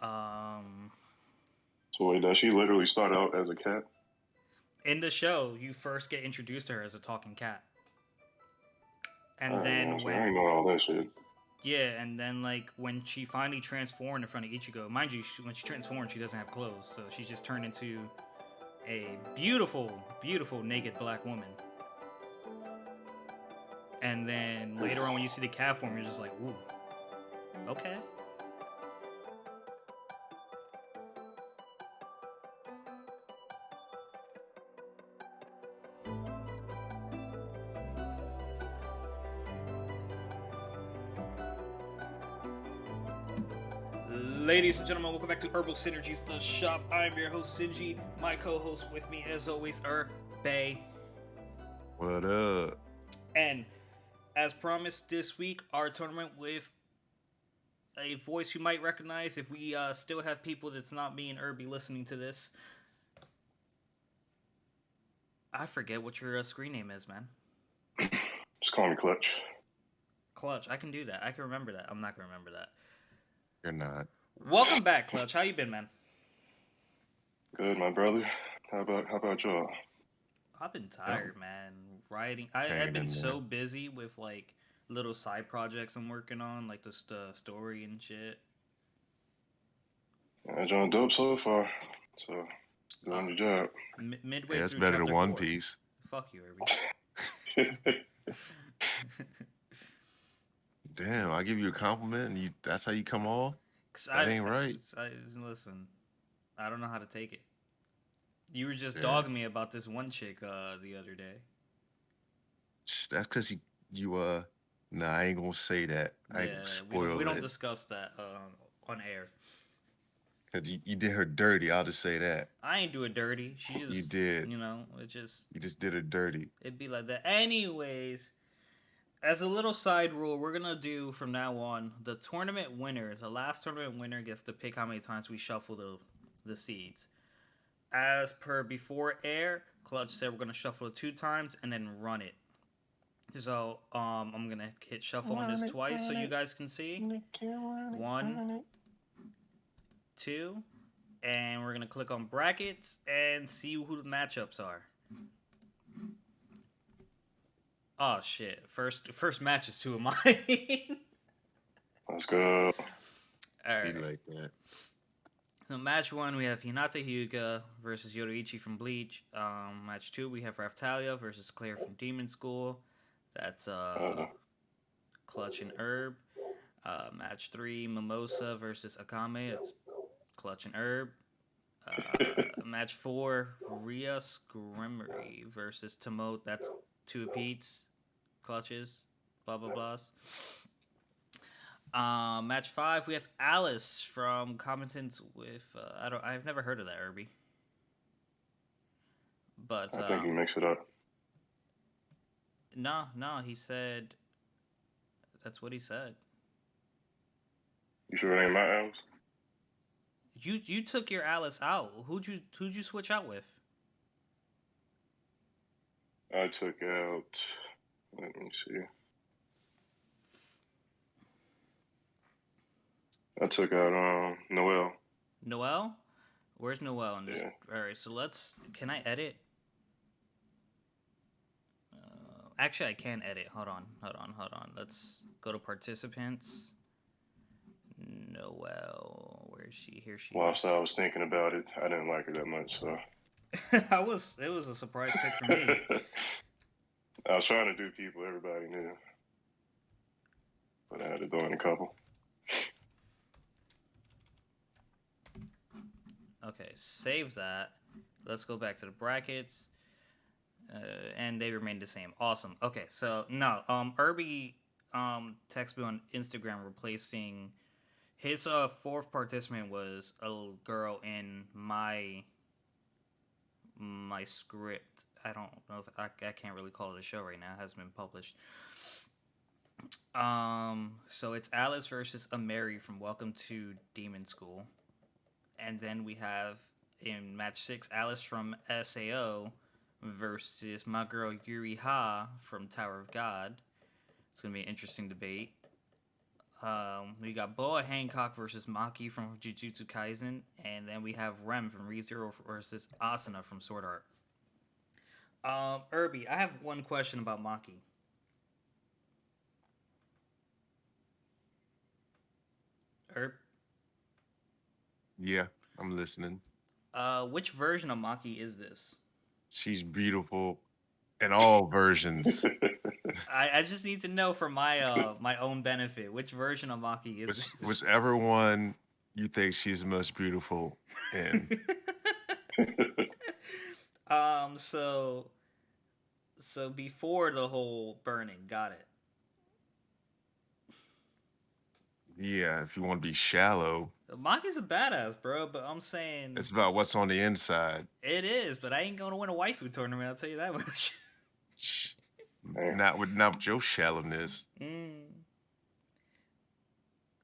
Um, So wait, does she literally start out as a cat? in the show, you first get introduced to her as a talking cat, and Alright, then so I ain't know all that shit. and then like when she finally transformed in front of Ichigo, mind you, when she transformed, she doesn't have clothes, so she's just turned into a beautiful, beautiful naked black woman. And then later on, when you see the cat form, you're just like, ooh, okay. Ladies and gentlemen, welcome back to Herbal Synergies, the shop. I'm your host, Sinji. My co host with me, as always, are Bay. What up? And as promised, this week, our tournament with a voice you might recognize if we still have people that's not me and Irby listening to this. I forget what your screen name is, man. Just call me Clutch. Clutch. I can do that. I can remember that. I'm not going to remember that. You're not. Welcome back, Clutch. How you been, man? Good, my brother. How about y'all? I've been Yep. tired, man. Writing. I've Hanging been in there. so busy with like little side projects I'm working on, like the story and shit. John dope so far. So doing Uh, your job. Midway Yeah, it's through better than chapter One four. Piece. Fuck you, Irby. Damn, I give you a compliment and that's how you come off? Cause That ain't right. I listen. I don't know how to take it. You were just Yeah. dogging me about this one chick the other day. That's cause you nah, I ain't gonna say that. I ain't gonna Yeah, we spoil don't it. discuss that on air. Cause you did her dirty, I'll just say that. I ain't do it dirty. She You just did. it just You just did her dirty. it'd be like that. Anyways, as a little side rule, we're gonna do from now on the tournament winner. The last tournament winner gets to pick how many times we shuffle the seeds. As per before air, Clutch said we're gonna shuffle it 2 times and then run it. So I'm gonna hit shuffle on this twice so you guys can see. One, two, and we're gonna click on brackets and see who the matchups are. Oh shit! First match is two of mine. Let's go. All Be right. like that. So match one, we have Hinata Hyuga versus Yoruichi from Bleach. Match two, we have Raftalia versus Claire from Demon School. That's Uh, Clutch and Herb. Match three, Mimosa versus Akame. It's Clutch and Herb. Match four, Rhea Scrimmery versus Tomote. That's two Pete's clutches. Blah blah blahs. Match five, we have Alice from Commentants with I've never heard of that Irby, but I think you mix it up. no, he said that's what he said. You sure it ain't my albums? You took your Alice out. Who'd you switch out with? I took out. Let me see. I took out Noel. Noel. Where's Noel in this? Yeah. All right, so let's. Can I edit? Actually, I can edit. Hold on. Let's go to participants. Noel, where is she? Here she Whilst is. I was thinking about it, I didn't like her that much, so I was. It was a surprise pick for me. I was trying to do people everybody knew, but I had to throw in a couple. Okay, save that. Let's go back to the brackets, and they remain the same. Awesome. Okay, so no, Irby texted me on Instagram replacing his fourth participant was a little girl in my script. I don't know if I can't really call it a show right now. It hasn't been published. So it's Alice versus Ameri from Welcome to Demon School, and then we have in match six Alice from Sao versus my girl Yuri Ha from Tower of God. It's gonna be an interesting debate. We got Boa Hancock versus Maki from Jujutsu Kaisen, and then we have Rem from ReZero versus Asuna from Sword Art. Irby, I have one question about Maki. Herb, Yeah, I'm listening. which version of Maki is this? She's beautiful in all versions. I just need to know for my my own benefit, which version of Maki is this? Whichever one you think she's the most beautiful in. So before the whole burning, got it. Yeah, if you want to be shallow, Maki's a badass, bro, but I'm saying it's about what's on the inside. it is, but I ain't gonna win a waifu tournament. I'll tell you that much. Not with your shallowness.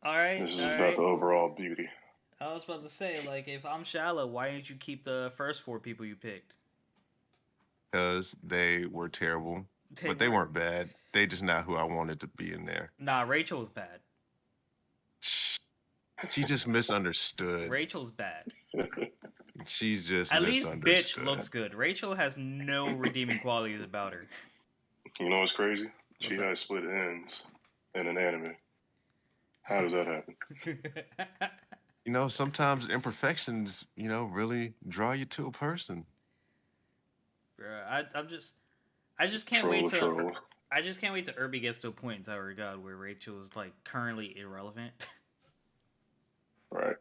All right, This is all about right. the overall beauty. I was about to say, like, if I'm shallow, why didn't you keep the first 4 people you picked? Because they were terrible. But they weren't bad. They just not who I wanted to be in there. Nah, Rachel's bad. She just misunderstood. Rachel's bad. She just At least misunderstood. bitch looks good. Rachel has no redeeming qualities about her. You know what's crazy? What's She up? has split ends in an anime. How does that happen? You know, sometimes imperfections, really draw you to a person. Bruh, I just can't wait to I just can't wait till Irby gets to a point in Tower of God where Rachel is like currently irrelevant. Right.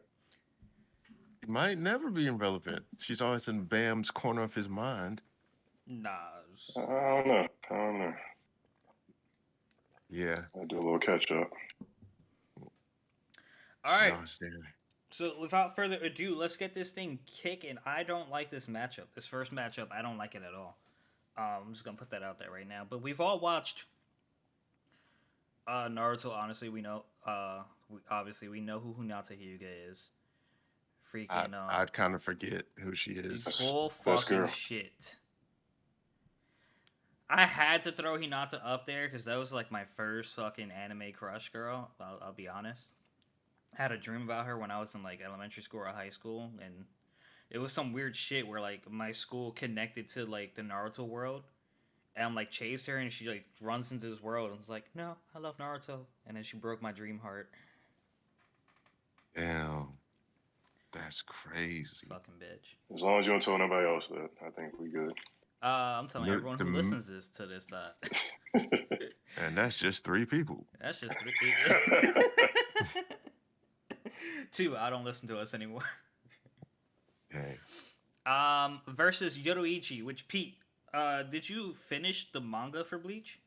She might never be irrelevant. She's always in Bam's corner of his mind. Nah. I don't know. Yeah. I do a little catch up. All right. So without further ado, let's get this thing kicking. I don't like this matchup. This first matchup, I don't like it at all. I'm just gonna put that out there right now. But we've all watched Naruto. Honestly, we know. We know who Hinata Hyuga is. Freaking. I'd kind of forget who she is. Full fucking shit. I had to throw Hinata up there because that was like my first fucking anime crush girl. I'll be honest. I had a dream about her when I was in like elementary school or high school, and it was some weird shit where like my school connected to like the Naruto world, and I'm like chased her, and she like runs into this world and is like, "No, I love Naruto," and then she broke my dream heart. Damn, that's crazy. Fucking bitch. As long as you don't tell nobody else that, I think we good. I'm telling everyone who listens to this that. And that's just 3 people. That's just 3. 2, I don't listen to us anymore. Hey. Versus Yoruichi, which Pete, did you finish the manga for Bleach?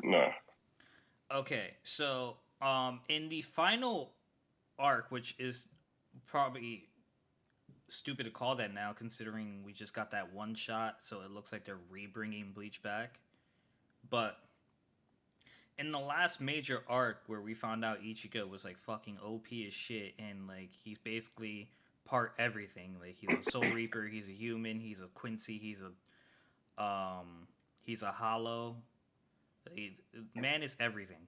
No. Okay, so in the final arc, which is probably stupid to call that now, considering we just got that one shot, so it looks like they're re-bringing Bleach back. But in the last major arc where we found out Ichigo was like fucking OP as shit, and like he's basically part everything. Like he's a Soul Reaper, he's a human, he's a Quincy, he's a Hollow. Man is everything.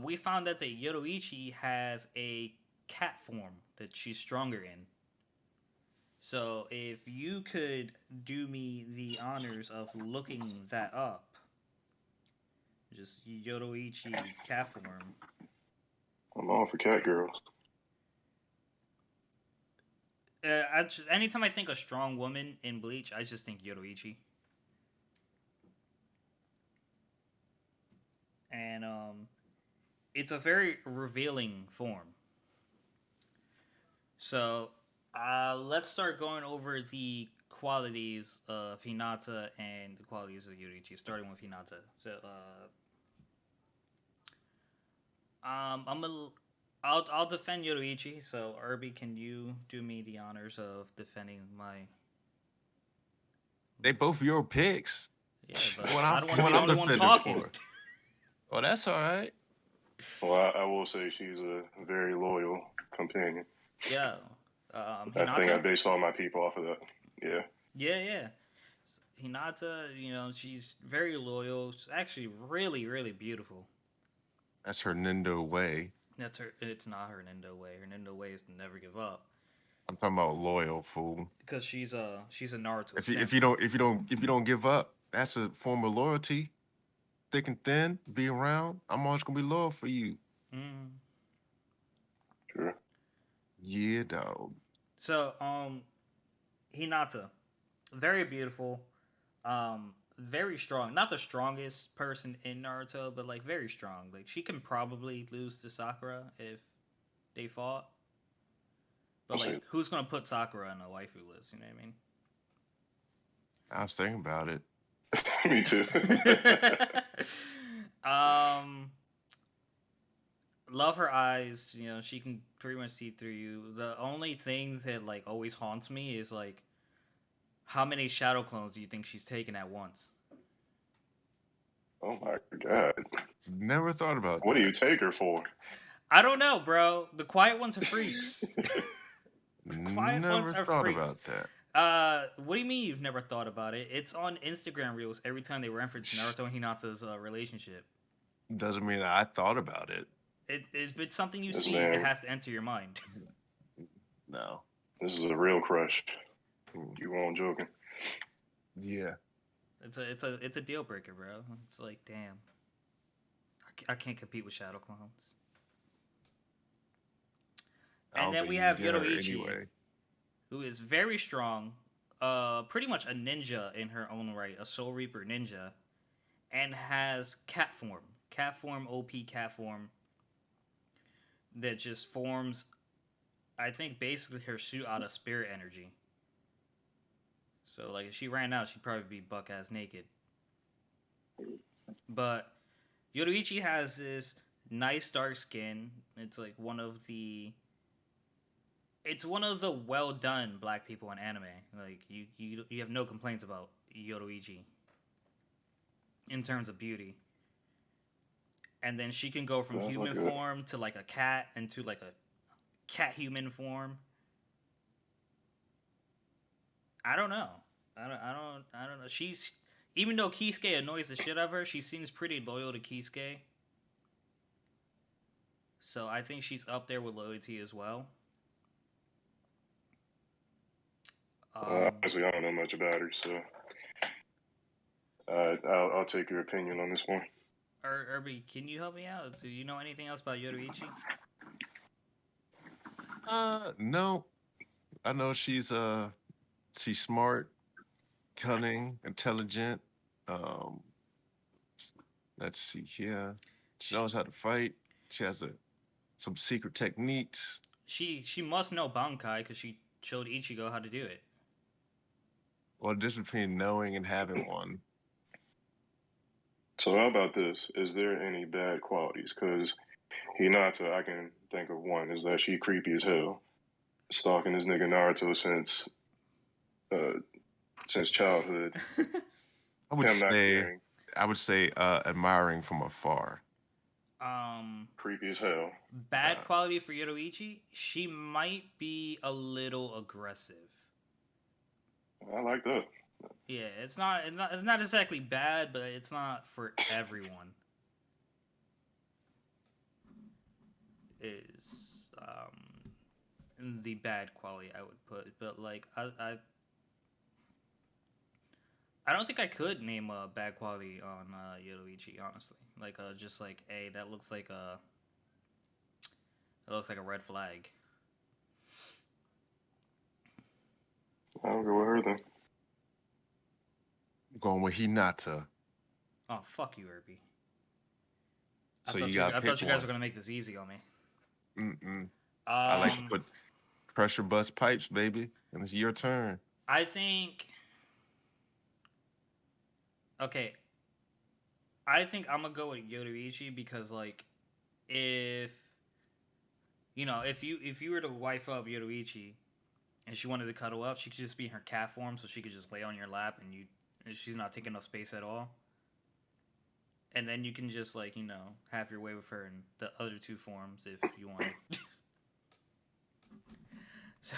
We found out that Yoruichi has a cat form that she's stronger in. So if you could do me the honors of looking that up. Just Yoruichi cat form. I'm all for cat girls. Anytime I think a strong woman in Bleach, I just think Yoruichi. And it's a very revealing form. So let's start going over the qualities of Hinata and the qualities of Yoruichi, starting with Hinata. So I'll defend Yoruichi. So Irby, can you do me the honors of defending my? They both your picks. Yeah, but I don't want to be the only one talking. Well, that's all right. Well, I will say she's a very loyal companion. Yeah. I think I based all my people off of that. Yeah. Yeah. Hinata, she's very loyal. She's actually really, really beautiful. That's her Nindo way. That's her. It's not her Nindo way. Her Nindo way is to never give up. I'm talking about loyal, fool. Because she's a Naruto If you simp. if you don't if you don't if you don't give up, that's a form of loyalty. Thick and thin, be around. I'm always gonna be loyal for you. Mm. Sure. Yeah, dog. So, Hinata, very beautiful, very strong. Not the strongest person in Naruto, but like very strong. Like she can probably lose to Sakura if they fought. But I'll say like, who's gonna put Sakura on a waifu list? You know I was thinking about it. Me too. what I mean? Love her eyes. She can pretty much see through you. The only thing that like always haunts me is like, how many shadow clones do you think she's taken at once? Oh my god. Never thought about What do that. you take her for? I don't know, bro. The quiet ones are freaks. The quiet ones Never are thought freaks. about that. What do you mean you've never thought about it? It's on Instagram reels every time they reference Naruto and Hinata's relationship. Doesn't mean I thought about it. If it's something you This see, man- it has to enter your mind. No. This is a real crush. Hmm. You won't joking. Yeah. It's a deal breaker, bro. It's like, damn, I can't compete with shadow clones. I And don't then think we you have can get her Yoruichi, anyway. who is very strong, pretty much a ninja in her own right, a Soul Reaper ninja, and has cat form, OP cat form, that just forms, I think, basically her suit out of spirit energy. So, like, if she ran out, she'd probably be buck ass naked. But Yoruichi has this nice dark skin. It's like it's one of the well done black people in anime. Like you have no complaints about Yoruichi in terms of beauty. And then she can go from Sounds human like it. form to like a cat and to like a cat human form. I don't know. I don't know. She's, even though Kisuke annoys the shit out of her, she seems pretty loyal to Kisuke. So I think she's up there with loyalty as well. Honestly, I don't know much about her, so I'll take your opinion on this one. Irby, can you help me out? Do you know anything else about Yoruichi? No. I know she's smart, cunning, intelligent. Um, let's see here. She knows how to fight. She has some secret techniques. She must know Bankai because she showed Ichigo how to do it. Well, the difference between knowing and having one. So how about this? Is there any bad qualities? Because Hinata, I can think of one, is that she creepy as hell. Stalking this nigga Naruto since childhood. I would Him not say caring. admiring from afar. Creepy as hell. Bad quality for Yoruichi, she might be a little aggressive. I like that. Yeah, it's not exactly bad, but it's not for everyone. Is the bad quality I would put, but like I don't think I could name a bad quality on Yoruichi, honestly. Like just like, hey, that looks like a red flag. I'll go with her then. I'm going with Hinata. Oh, fuck you, Irby. So I thought you guys were gonna make this easy on me. I like to put pressure bust pipes, baby, and it's your turn. I think. Okay. I think I'm gonna go with Yoruichi because, like, if you were to wife up Yoruichi and she wanted to cuddle up, she could just be in her cat form, so she could just lay on your lap and she's not taking up space at all. And then you can just, like, have your way with her in the other two forms if you want. So.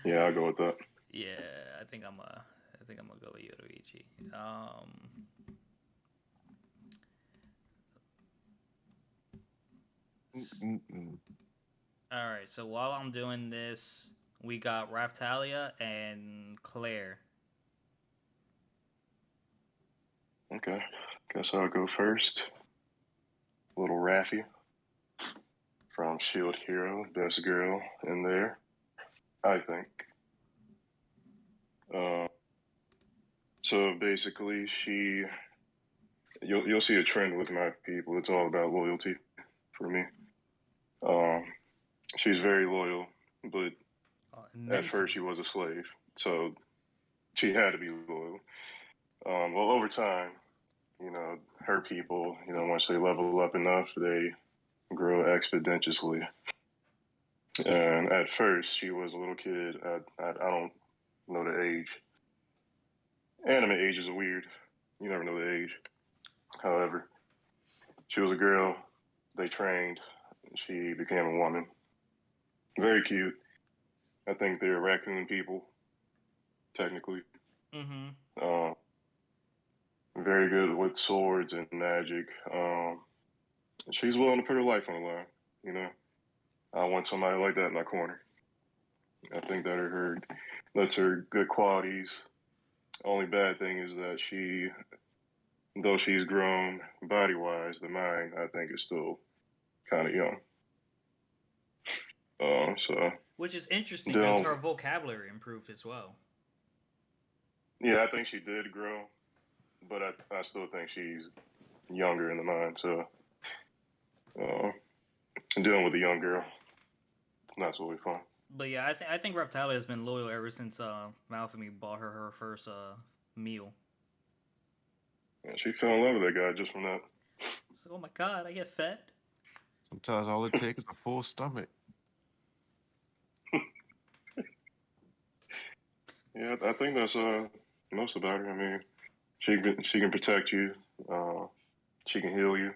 Yeah, I'll go with that. Yeah, I think I'm I think I'm gonna go with Yoruichi. Mm-mm. All right. So while I'm doing this, we got Raftalia and Claire. Okay. Guess I'll go first. Little Raffy from Shield Hero, best girl in there, I think. Uh, so basically, you'll see a trend with my people. It's all about loyalty for me. Um, she's very loyal, but at first Immensely. she was a slave, so she had to be loyal. Well, over time, her people, once they level up enough, they grow exponentially. And at first, she was a little kid. I don't know the age. Anime ages are weird. You never know the age. However, she was a girl. They trained. She became a woman. Very cute. I think they're raccoon people, technically. Mm-hmm. Uh, very good with swords and magic. She's willing to put her life on the line. You know, I want somebody like that in my corner. I think that's her good qualities. Only bad thing is that though she's grown body wise, the mind I think is still kind of young. So Which is interesting because Dill, her vocabulary improved as well. yeah, I think she did grow, but I still think she's younger in the mind. So uh, dealing with a young girl, it's not totally fun. But yeah, I think Raftalia has been loyal ever since Malphamy bought her first meal. And she fell in love with that guy just from that. So, oh my god, I get fed. Sometimes all it takes is a full stomach. Yeah, I think that's most about her. I mean, she can protect you, uh, she can heal you,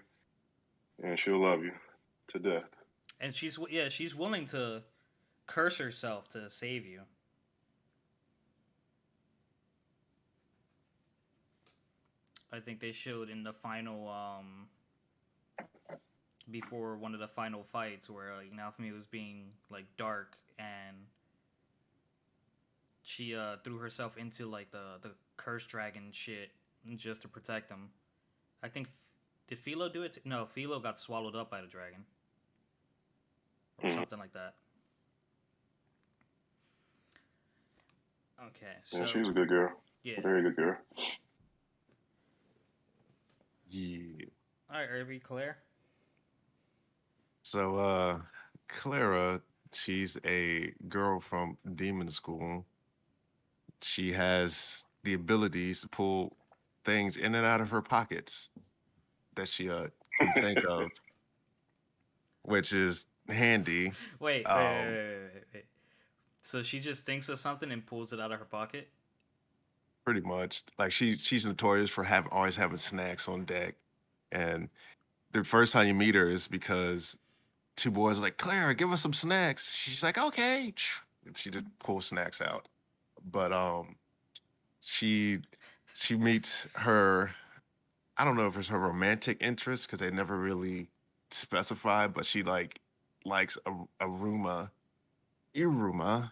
and she'll love you to death. And she's willing to curse herself to save you. I think they showed in the final before one of the final fights where like Naofumi was being like dark and she threw herself into like the curse dragon shit just to protect him. I think did Philo do it? No, Philo got swallowed up by the dragon or Mm. something like that. Okay, Yeah, so she's a good girl, yeah. very good girl. Yeah. All right, Irby, Claire. So Clara, she's a girl from demon school. She has the abilities to pull things in and out of her pockets that she can think of, which is handy. Um, Wait. So she just thinks of something and pulls it out of her pocket. Pretty much. Like she's notorious for having always having snacks on deck. And the first time you meet her is because two boys are like, Clara, give us some snacks. She's like, okay. And she just pulls snacks out. But she she meets her, I don't know if it's her romantic interest because they never really specify, but she likes a Ruma Iruma.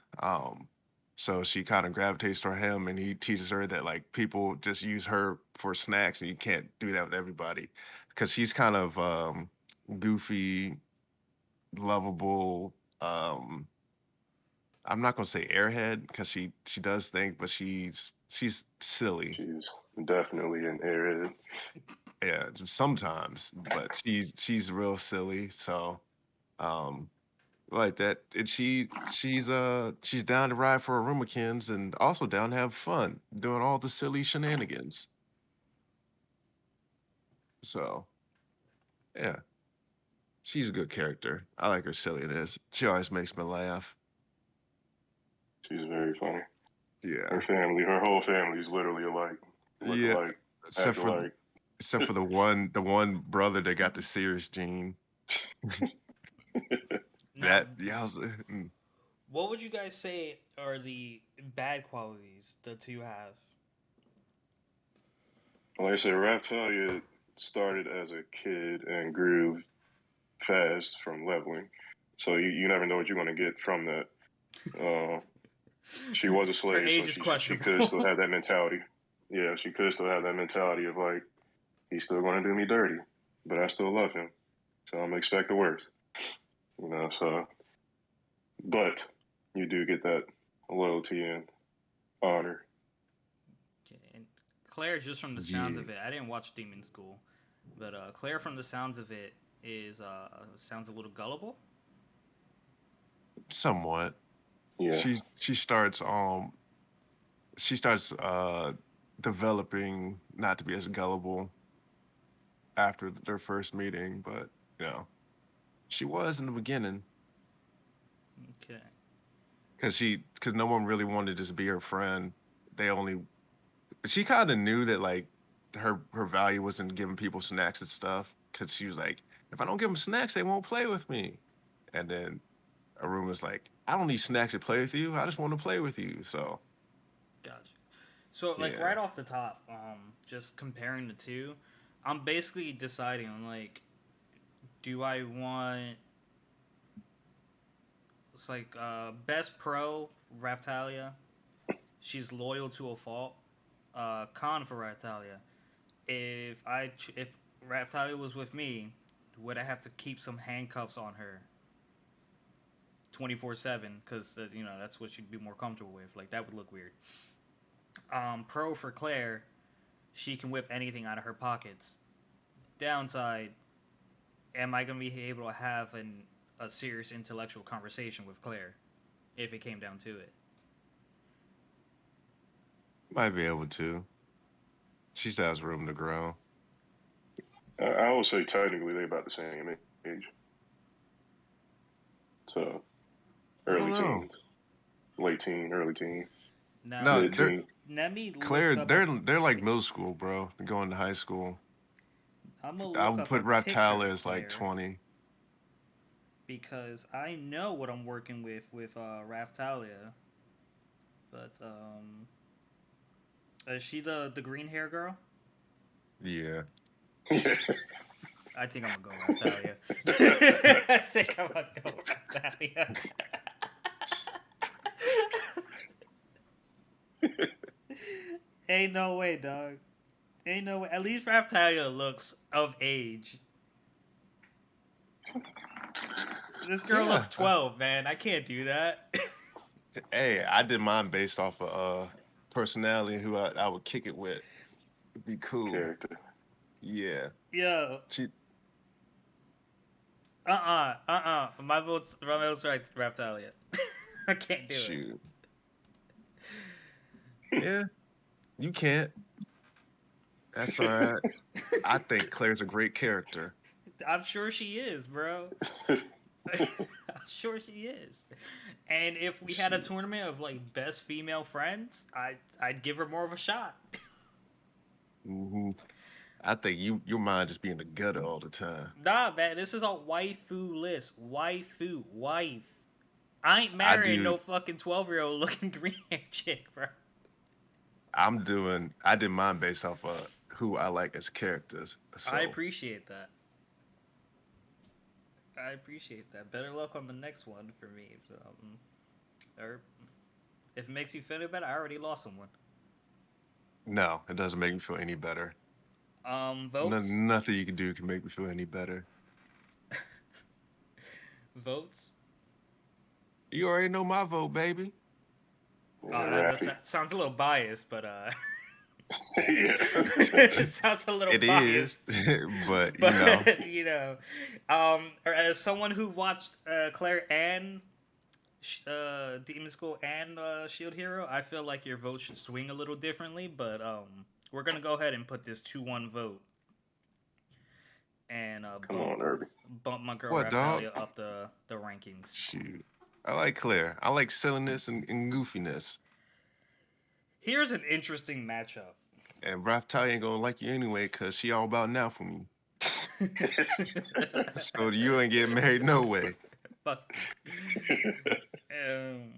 So she kind of gravitates toward him, and he teaches her that like people just use her for snacks, and you can't do that with everybody, because she's kind of goofy, lovable. I'm not gonna say airhead because she does think, but she's silly. She's definitely an airhead. Yeah, sometimes, but she's real silly. So um, like that. And she's down to ride for her Rumikins and also down to have fun doing all the silly shenanigans. So yeah, she's a good character. I like her silliness. She always makes me laugh. She's very funny. Yeah. Her whole family is literally alike, look Yeah. alike, Except act for alike. except for the one brother that got the Sirius gene. Now, That yeah, what would you guys say are the bad qualities the two have? Like I said, Raptalia started as a kid and grew fast from leveling. So you never know what you're going to get from that. Uh, she was a Her slave, so age is she could still questionable. have that mentality. Yeah, she could still have that mentality of like, he's still going to do me dirty, but I still love him. So I'm going to expect the worst. So, but you do get that loyalty and honor. Okay, and Claire, just from the sounds Yeah, of it, I didn't watch Demon School, but Claire, from the sounds of it, is sounds a little gullible. somewhat. Yeah. She starts she starts developing not to be as gullible after their first meeting, but you know, she was in the beginning Okay, because no one really wanted to just be her friend. They only she kind of knew that like her value wasn't giving people snacks and stuff because she was like, if I don't give them snacks, they won't play with me. And then Arun was like, I don't need snacks to play with you. I just want to play with you. So gotcha. So, like, yeah, right off the top, just comparing the two, I'm basically deciding on like, do I want it's like best pro Raftalia. She's loyal to a fault. Con for Raftalia. If Raftalia was with me, would I have to keep some handcuffs on her 24/7? Because that's what she'd be more comfortable with. Like that would look weird. Pro for Claire, she can whip anything out of her pockets. Downside, am I gonna be able to have a serious intellectual conversation with Claire if it came down to it? might be able to. She still has room to grow. I would say technically they about the same age. So I don't early know. teens, late teen, early teen, Now, No, mid they're teen. let me look Claire. up a. They're like middle school, bro. They're going to high school. I'm gonna I look would up put a picture Raptalia of as like Claire 20. because I know what I'm working with Raftalia. But is she the green hair girl? Yeah. Yeah. I think I'm gonna go Raftalia. I think I'm gonna go Raftalia. Ain't no way, dog. Ain't no way. At least Raftalia looks of age. This girl Yeah. looks 12, man. I can't do that. Hey, I did mine based off of personality, who I would kick it with. It'd be cool. Character. Yeah. Yo, She My vote's right, Raftalia. I can't do it. shoot. Yeah, you can't. That's all right. I think Claire's a great character. I'm sure she is, bro. I'm sure she is. And if we had a Shoot. tournament of like best female friends, I'd give her more of a shot. Hmm. I think your mind just be in the gutter all the time. Nah, man, this is a waifu list. Waifu, wife. I ain't I marrying do. no fucking 12-year-old looking green hair chick, bro. I'm doing. I did mine based off of who I like as characters. I So appreciate that. I appreciate that. Better luck on the next one for me. Or if it makes you feel better, I already lost someone. no, it doesn't make me feel any better. No, Votes, nothing you can do can make me feel any better. votes. You already know my vote, baby. Oh, Yeah, that Raffy. sounds a little biased, but Yeah. it sounds a little It is, biased. but you know, But or as someone who watched Claire and Demon School and Shield Hero, I feel like your vote should swing a little differently. But we're gonna go ahead and put this 2-1 vote and Come on, Irby. bump my girl what dog? Raftalia up the rankings. Shoot, I like Claire. I like silliness and goofiness. Here's an interesting matchup. And Raftalia ain't gonna like you anyway, cause she all about now for me. So you ain't getting married no way. Fuck. Um,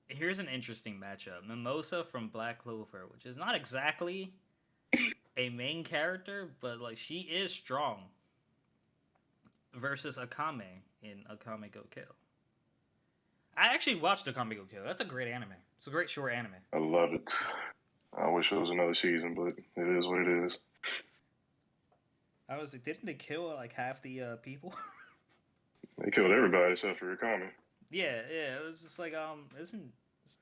here's an interesting matchup: Mimosa from Black Clover, which is not exactly a main character, but like she is strong versus Akame in Akame Go Kill. I actually watched Akame Go Kill. That's a great anime. It's a great short anime. I love it. I wish it was another season, but it is what it is. I was like, didn't they kill like half the people? They killed everybody except for Akame. Yeah. It was just like, isn't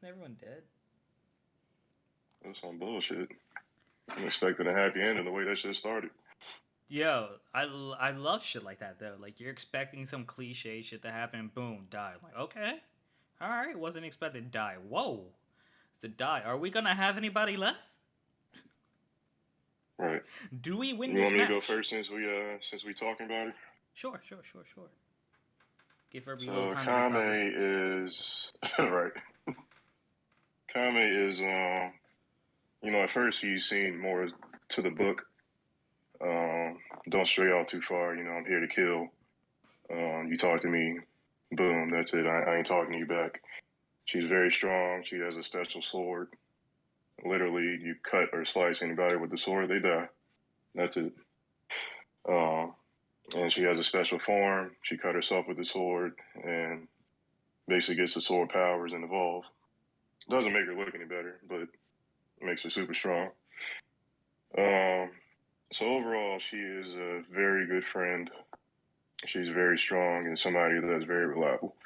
everyone dead? That's some bullshit. I'm expecting a happy ending the way that shit started. Yo, I love shit like that though. Like you're expecting some cliche shit to happen, boom, die. I'm like, okay, all right, wasn't expecting to die. Whoa, it's to die. Are we gonna have anybody left? Right. Do we win You this want me match? to go first since we talking about it? Sure. Give everybody a So little time to recover. Kame is right. Kame is at first he seemed more to the book. Don't stray off too far. I'm here to kill. You talk to me, boom, that's it. I ain't talking to you back. She's very strong. She has a special sword. Literally, you cut or slice anybody with the sword, they die. That's it. And she has a special form. She cut herself with the sword and basically gets the sword powers and evolve. Doesn't make her look any better, but it makes her super strong. So overall, she is a very good friend. She's very strong and somebody that's very reliable.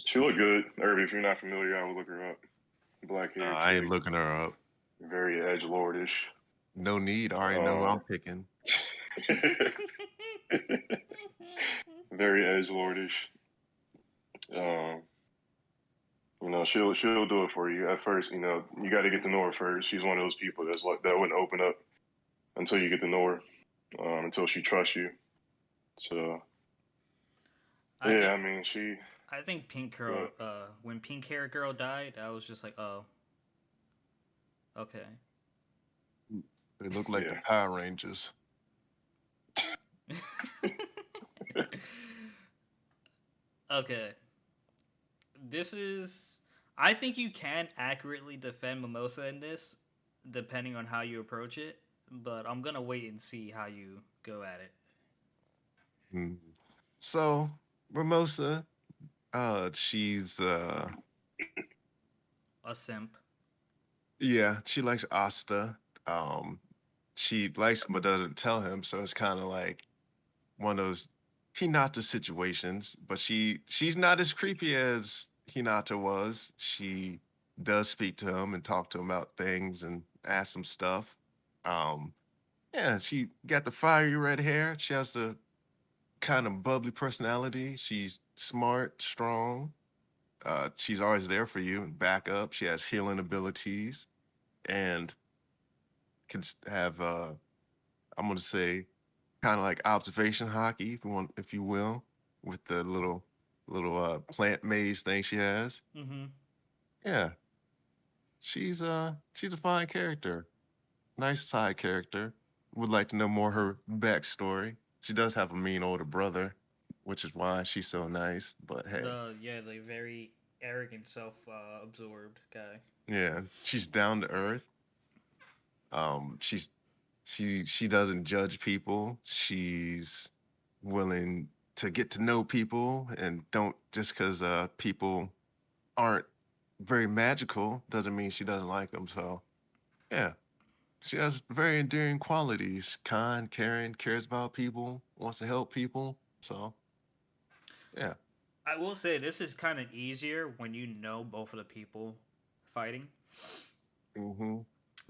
She looked good. Irby, if you're not familiar, I would look her up. Black hair, I ain't looking her up. very edgelordish. No need. I already know who I'm picking. Very edgelordish. She'll do it for you. At first, you got to get to know her first. She's one of those people that's like that wouldn't open up until you get to know her, until she trusts you. So, she. I think Pink Girl. When Pink Hair Girl died, I was just like, oh, okay. They look like the Power Rangers. Okay. This is. I think you can accurately defend Mimosa in this, depending on how you approach it. But I'm gonna wait and see how you go at it. So Mimosa, she's a simp. Yeah, she likes Asta. She likes him but doesn't tell him, so it's kind of like one of those Hinata situations. But she's not as creepy as Hinata was. She does speak to him and talk to him about things and ask him stuff. Yeah, she got the fiery red hair. She has the kind of bubbly personality. She's smart, strong. She's always there for you and back up. She has healing abilities and can have I'm gonna say kind of like observation hockey, if you will, with the little plant maze thing she has. Mm-hmm. Yeah, she's a fine character, nice side character. Would like to know more her backstory. She does have a mean older brother, which is why she's so nice. But hey, the very arrogant, absorbed guy. Yeah, she's down to earth. She doesn't judge people. She's willing to get to know people and don't just because people aren't very magical doesn't mean she doesn't like them. So yeah, she has very endearing qualities. Kind, caring, cares about people, wants to help people. So yeah. I will say this is kind of easier when you know both of the people fighting. Mm-hmm.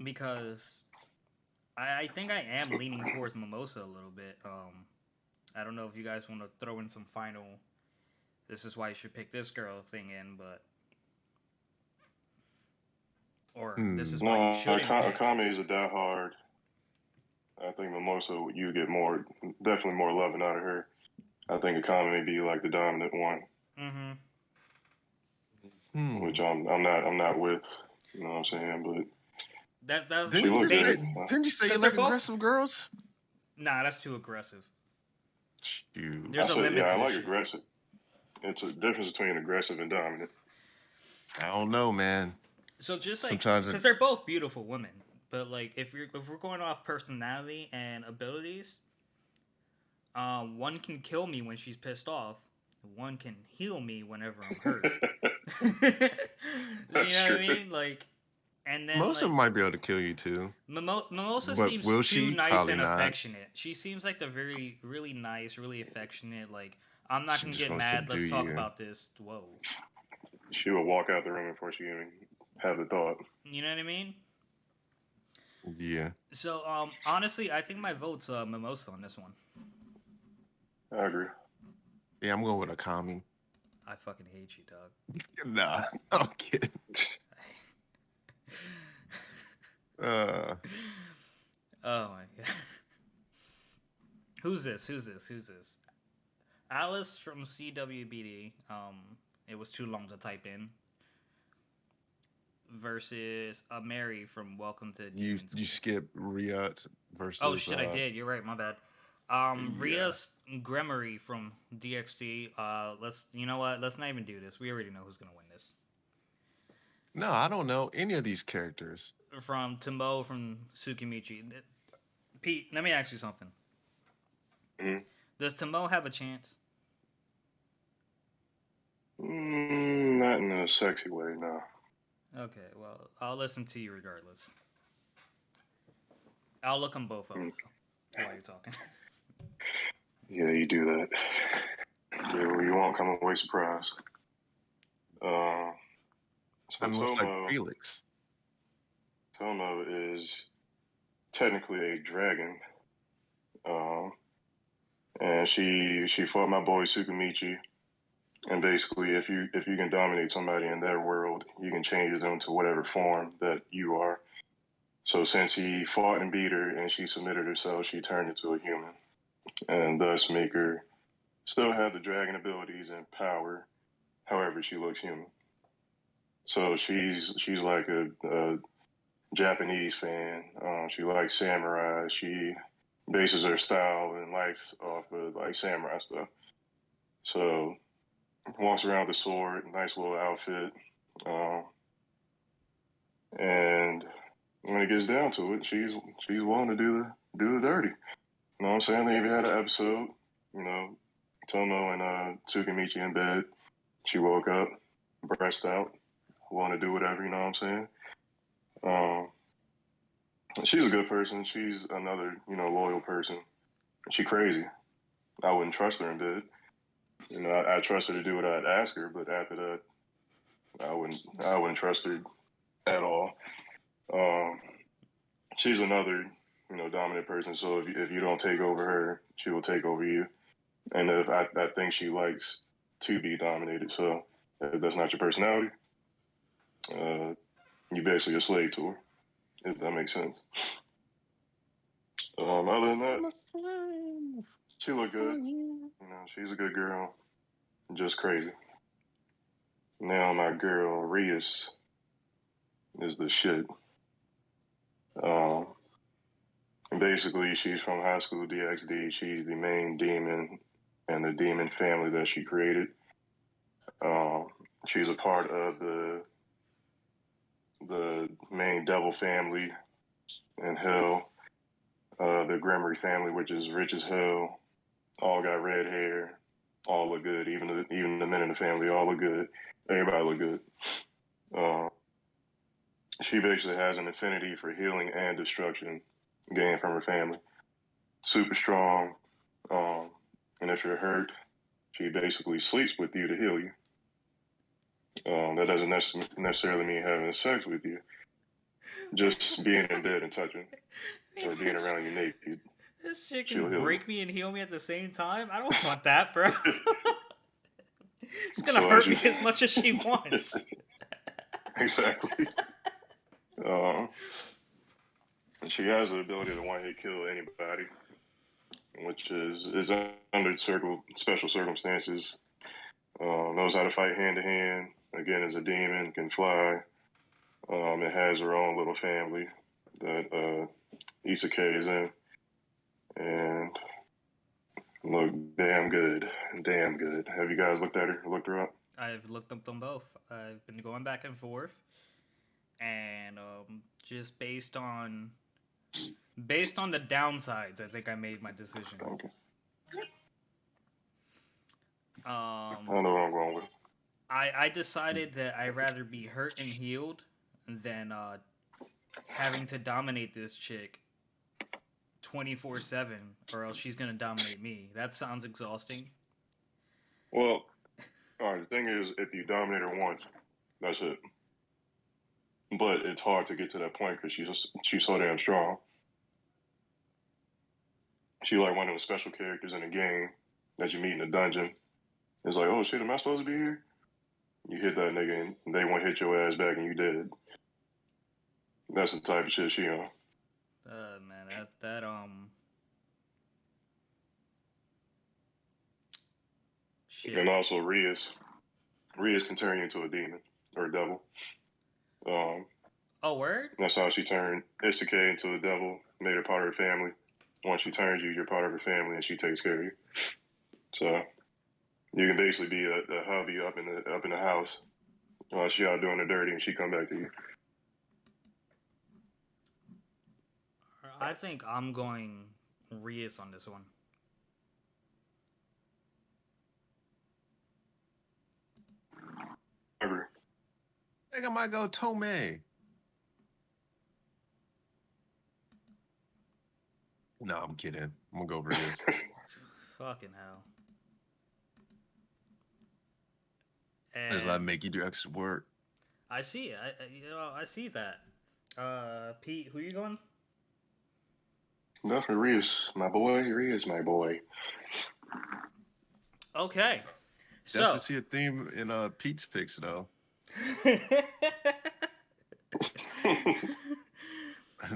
Because I think I am leaning towards Mimosa a little bit. I don't know if you guys want to throw in some final. This is why you should pick this girl thing in, but this is why you shouldn't. Akame is a diehard. I think Mimosa, you get definitely more loving out of her. I think Akame may be like the dominant one. Mm-hmm. Which I'm not with. You know what I'm saying? But didn't you say you like aggressive girls? Nah, that's too aggressive. Shoot. There's a limit to I like shit. aggressive. It's a difference between aggressive and dominant. I don't know, man. So just like because they're both beautiful women, But like, if we're going off personality and abilities, one can kill me when she's pissed off. One can heal me whenever I'm hurt. You know That's what I true. mean? Like, and then Most of like them might be able to kill you too, Mimosa but seems will too she? nice Probably and not. affectionate. She seems like the very really nice, really affectionate. Like, I'm not She gonna just get wants to mad. do Let's talk you. about this. Whoa, She would walk out the room before she even had the thought. you know what I mean? Yeah. So honestly, I think my vote's Mimosa on this one. I agree. Yeah, I'm going with a Akami. I fucking hate you, dog. Nah, I'm kidding. Uh, Oh my god. Who's this? Alice from CWBD. It was too long to type in. Versus a Mary from Welcome to you Demon you School. skip Riot Oh versus shit, I did. You're right. My bad. yeah. Ria's Gremory from DXD. Let's. You know what? Let's not even do this. We already know who's gonna win this. No, I don't know any of these characters. From Timbo from Tsukimichi. Pete, let me ask you something. Mm. Does Timbo have a chance? Not in a sexy way, no. Okay, well, I'll listen to you regardless. I'll look them both up Mm. though, while you're talking. Yeah, you do that. Yeah, well, you won't come away surprised. So Kind of looks like Felix. Tomo is technically a dragon. And she fought my boy Tsukimichi. And basically, if you can dominate somebody in their world, you can change them to whatever form that you are. So since he fought and beat her and she submitted herself, she turned into a human, and thus make her still have the dragon abilities and power. However, she looks human. So she's like a Japanese fan. She likes samurai. She bases her style and life off of like samurai stuff. So walks around with a sword, nice little outfit, and when it gets down to it, she's willing to do the dirty. You know what I'm saying? They even had an episode, you know, Tomo and Tsukimichi in bed. She woke up, breast out, willing to do whatever. You know what I'm saying? She's a good person. She's another, loyal person. She crazy. I wouldn't trust her in bed. You know, I trust her to do what I'd ask her, but after that, I wouldn't trust her at all. Um, she's another, dominant person. So if you don't take over her, she will take over you. And if I think she likes to be dominated. So if that's not your personality, you're basically a slave to her. If that makes sense. Other than that, she looked good. You know, she's a good girl. Just crazy. Now my girl Rias is the shit. Um, Basically, she's from High School DxD. She's the main demon and the demon family that she created. She's a part of the main devil family in hell. The Gremory family, which is rich as hell, all got red hair, all look good. Even the men in the family all look good. Everybody look good. She basically has an affinity for healing and destruction gained from her family. Super strong. And if you're hurt, she basically sleeps with you to heal you. That doesn't necessarily mean having sex with you. Just being in bed and touching, or being around you naked. This chick She'll can heal break me and heal me at the same time. I don't want that, bro. It's gonna So hurt me as much as she wants. Exactly. She has the ability to one hit kill anybody, which is under special circumstances. Knows how to fight hand to hand. Again, is a demon, can fly. It has her own little family that Isekai is in, and look damn good, damn good. Have you guys looked at her? Looked her up? I've looked up them both. I've been going back and forth, and just based on the downsides, I think I made my decision. Okay. I Um, don't know what I'm going with. I decided that I'd rather be hurt and healed than having to dominate this chick 24/7, or else she's gonna dominate me. That sounds exhausting. Well, all right. The thing is, if you dominate her once, that's it. But it's hard to get to that point because she's so damn strong. She like one of the special characters in the game that you meet in the dungeon. It's like, oh shit, am I supposed to be here? You hit that nigga and they won't hit your ass back and you dead. That's the type of shit she on. Man, that shit. And also Rias can turn you into a demon or a devil. Oh, word? That's how she turned Issake into a devil, made her part of her family. Once she turns you, you're part of her family and she takes care of you. So you can basically be a hubby up in the house while she out doing the dirty and she come back to you. I think I'm going Rias on this one. I agree. I think I might go Tomei. No, I'm kidding. I'm gonna go Rias. Fucking hell. Just let make you do extra work. I see it. I see that. Pete, who you going? Definitely Rias, my boy. Rias, my boy. Okay. So Definitely see a theme in Pete's picks though.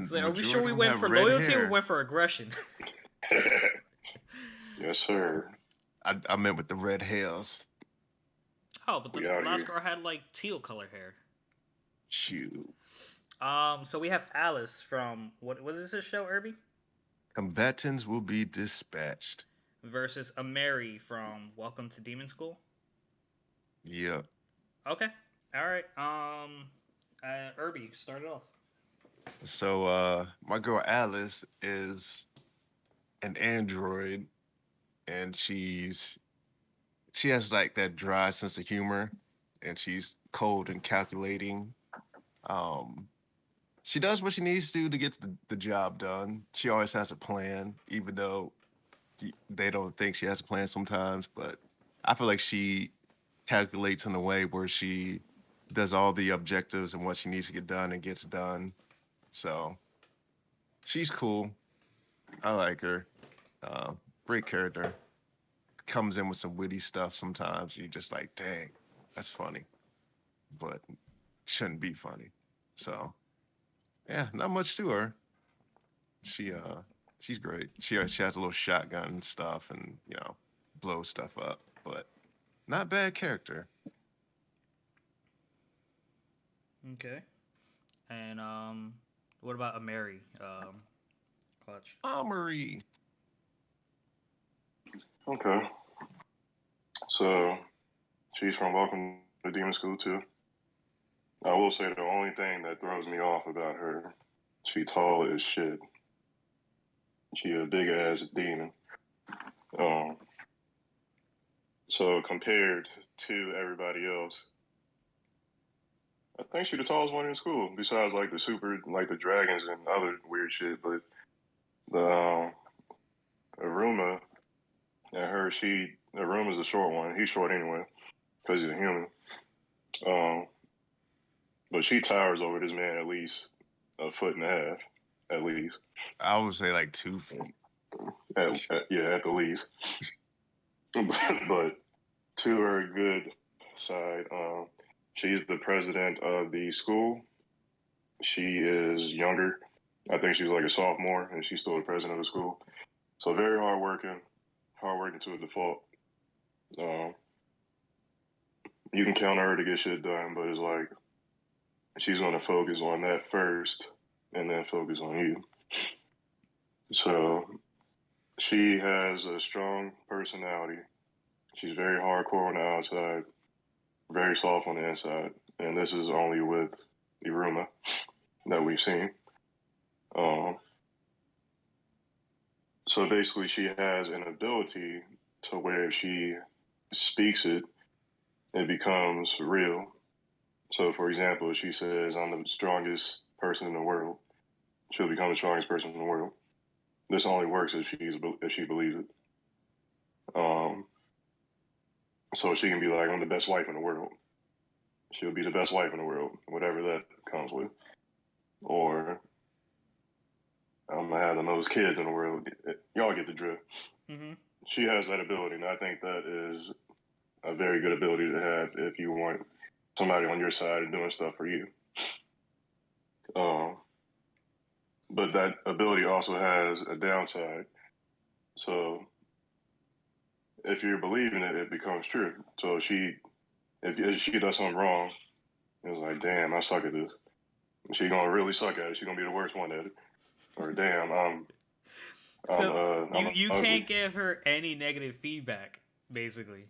So are we sure we went for loyalty or we went for aggression? Yes, sir. I meant with the red hairs. Oh, but the last girl had like teal color hair. Shoot. So we have Alice from what is this show, Irby? Combatants will be dispatched. Versus a Mary from Welcome to Demon School. Yeah. Okay. All right. Irby, start it off. So my girl Alice is an android, and she has like that dry sense of humor, and she's cold and calculating. She does what she needs to do to get the job done. She always has a plan, even though they don't think she has a plan sometimes. But I feel like she calculates in a way where she does all the objectives and what she needs to get done and gets done. So she's cool. I like her. Great character. Comes in with some witty stuff sometimes. You're just like, dang, that's funny. But shouldn't be funny. So yeah, not much to her. She's great. She has a little shotgun and stuff and, blows stuff up. But not bad character. Okay. And what about a Mary? Clutch. Marie. Okay. So she's from Welcome to Demon School too. I will say the only thing that throws me off about her, she tall as shit. She a big ass demon. So compared to everybody else, I think she's the tallest one in school. Besides like the dragons and other weird shit, but the Aruma and her, Aruma's the short one. He's short anyway because he's a human. But she towers over this man at least a foot and a half, at least. I would say like 2 feet. At the least. But to her good side, she's the president of the school. She is younger. I think she's like a sophomore, and she's still the president of the school. So very hardworking to a default. You can count on her to get shit done, but it's like she's going to focus on that first, and then focus on you. So she has a strong personality. She's very hardcore on the outside, very soft on the inside, and this is only with Iruma that we've seen. Um, so basically, she has an ability to where if she speaks it, it becomes real. So, for example, if she says, "I'm the strongest person in the world," she'll become the strongest person in the world. This only works if she believes it. Um, so she can be like, "I'm the best wife in the world." She'll be the best wife in the world, whatever that comes with. Or I'm gonna have the most kids in the world. Y'all get the drift. Mm-hmm. She has that ability, and I think that is a very good ability to have if you want somebody on your side and doing stuff for you. Um, but that ability also has a downside. So if you're believing it, it becomes true. So if she does something wrong, it's like, damn, I suck at this. And she gonna really suck at it. She's gonna be the worst one at it. Or damn, So you ugly. can't give her any negative feedback, basically.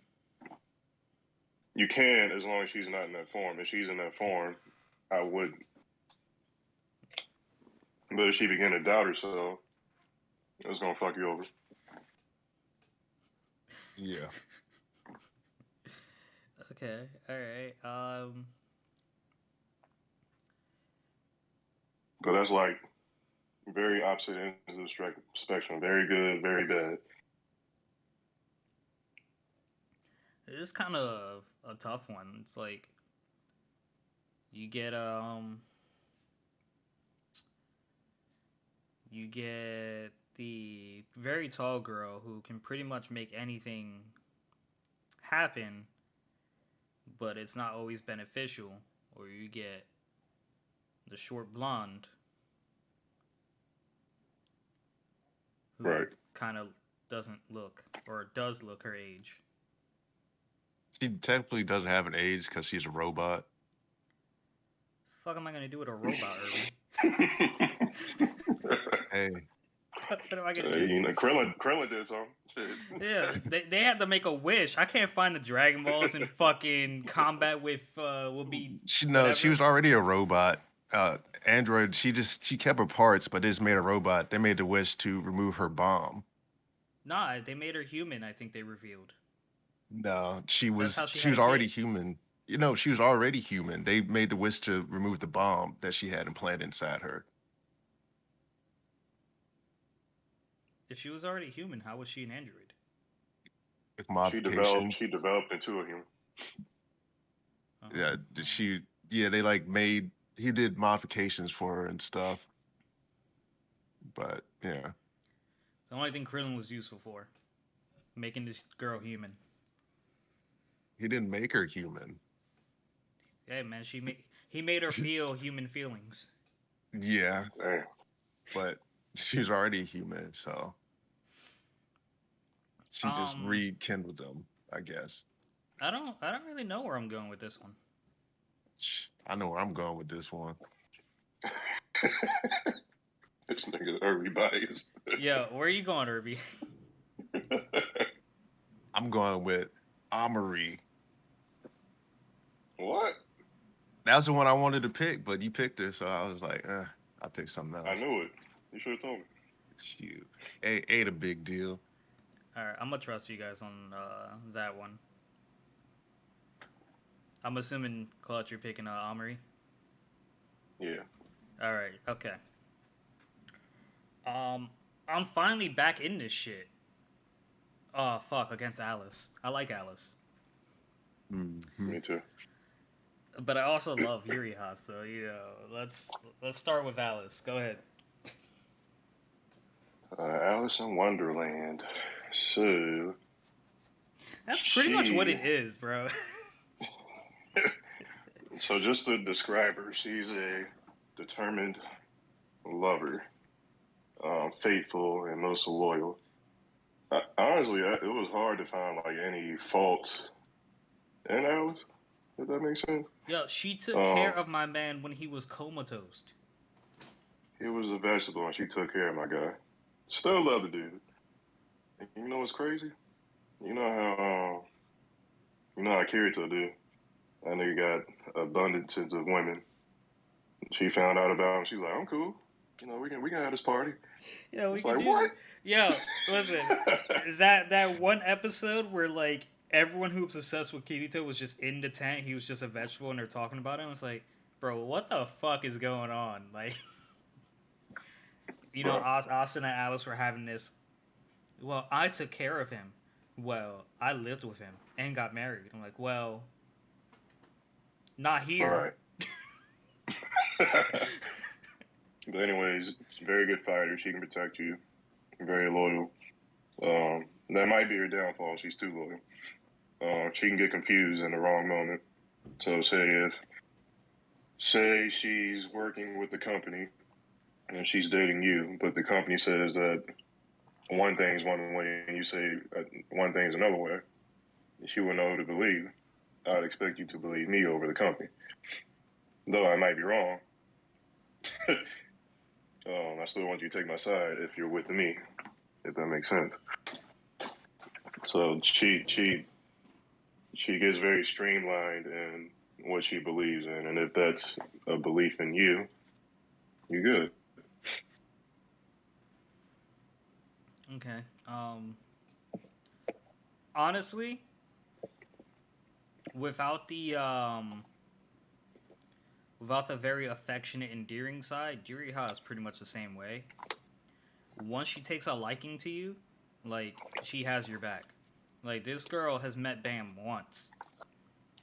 You can, as long as she's not in that form. If she's in that form, I wouldn't. But if she begin to doubt herself, it's gonna fuck you over. Yeah. Okay, all right. But that's like very opposite ends of the spectrum. Very good, very bad. It's kind of a tough one. It's like you get you get the very tall girl who can pretty much make anything happen, but it's not always beneficial. Or you get the short blonde who Right. kind of doesn't look or does look her age. She technically doesn't have an age because she's a robot. Fuck am I gonna do with a robot, Irby? Hey, What am I gonna do? You know, Krillin did something. Shit. Yeah, they had to make a wish. I can't find the Dragon Balls in fucking combat with will be she whatever. was already a robot. Android. She kept her parts, but they just made a robot. They made the wish to remove her bomb. Nah, they made her human. I think they revealed. No, That's how she she had a was already kid. human. You know, she was already human. They made the wish to remove the bomb that she had implanted inside her. If she was already human, how was she an android? With modification. She developed into a human. Yeah, they like made he did modifications for her and stuff. But yeah. The only thing Krillin was useful for, making this girl human. He didn't make her human. Yeah, man, he made her feel human feelings. Yeah, Damn. but she was already human, so she just Um, rekindled them, I guess. I don't really know where I'm going with this one. I know where I'm going with this one. This nigga everybody's. Yeah, where are you going, Irby? I'm going with Amari. What? That was the one I wanted to pick, but you picked her, so I was like, I picked something else. I knew it. You should have told me. Shoot. Ain't a big deal. All right, I'm gonna trust you guys on that one. I'm assuming, Clutch, you're picking Amari. Yeah. All right, okay. I'm finally back in this shit. Oh fuck, against Alice. I like Alice, Mm-hmm. Me too. but I also love Yuriha. So let's start with Alice. Go ahead. Alice in Wonderland. So That's pretty much what it is, bro. So just to describe her, she's a determined lover, faithful, and most loyal. Honestly, it was hard to find like any faults in Alice. If that makes sense. Yo, she took care of my man when he was comatose. He was a vegetable, and she took care of my guy. Still love the dude. You know what's crazy? You know how Kirito do. That nigga got abundances of women. She found out about him. She's like, I'm cool. You know, we can have this party. Yeah, I we was could like, do what? this. Yo, listen, is that one episode where like everyone who was obsessed with Kirito was just in the tent, he was just a vegetable, and they're talking about him. It's like, bro, what the fuck is going on? Like, Bro, Austin and Alice were having this. Well, I took care of him. Well, I lived with him and got married. I'm like, well, not here. right. But anyways, she's a very good fighter. She can protect you. Very loyal. That might be her downfall. She's too loyal. She can get confused in the wrong moment. So say she's working with the company and she's dating you, but the company says that one thing's one way and you say one thing's another way. She wouldn't know who to believe. I'd expect you to believe me over the company, though I might be wrong. I still want you to take my side if you're with me, if that makes sense. So she gets very streamlined in what she believes in, and if that's a belief in you, you're good. Okay. Honestly, without the without the very affectionate, endearing side, Yuriha is pretty much the same way. Once she takes a liking to you, like she has your back. Like this girl has met Bam once,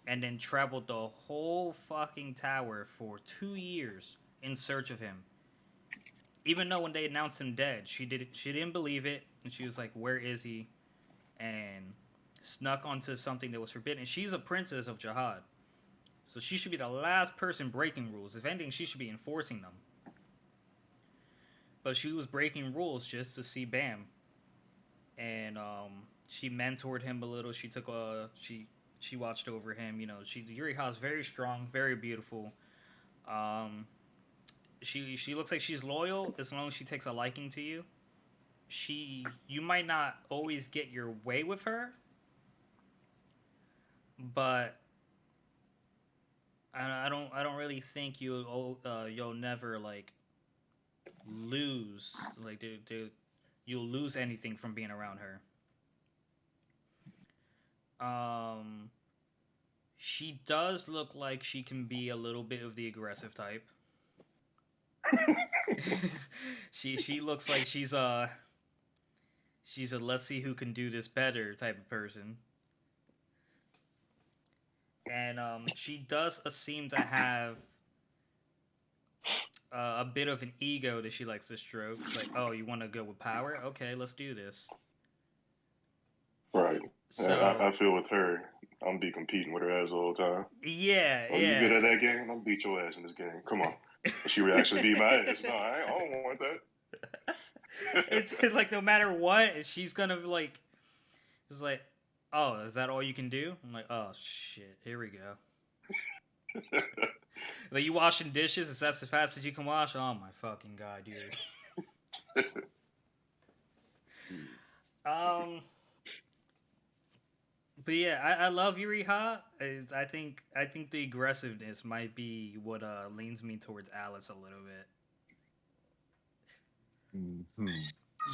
and then traveled the whole fucking tower for 2 years in search of him. Even though when they announced him dead, she didn't believe it, and she was like, "Where is he?" And snuck onto something that was forbidden. She's a princess of Jihad, so she should be the last person breaking rules. If anything, she should be enforcing them. But she was breaking rules just to see Bam, and she mentored him a little. She watched over him. You know, Yuri Ha's very strong, very beautiful. Um, she looks like she's loyal as long as she takes a liking to you. You might not always get your way with her, but I don't really think you'll never like lose like you'll lose anything from being around her. Um, she does look like she can be a little bit of the aggressive type. She looks like she's a let's see who can do this better type of person. And she does seem to have a bit of an ego that she likes to stroke. It's like, oh, you want to go with power? Okay, let's do this. Right. So I feel with her, I'm be competing with her ass all the time. yeah, Oh, you good yeah. at that game? I'm beat your ass in this game. Come on. She would actually beat my ass. No, I don't want It's that. like no matter what, she's gonna be like, it's like, oh, is that all you can do? I'm like, oh shit, here we go. Like you washing dishes, is that as fast as you can wash? Oh my fucking god, dude. Um, but yeah, I love Yuriha. I think the aggressiveness might be what leans me towards Alice a little bit. Hmm.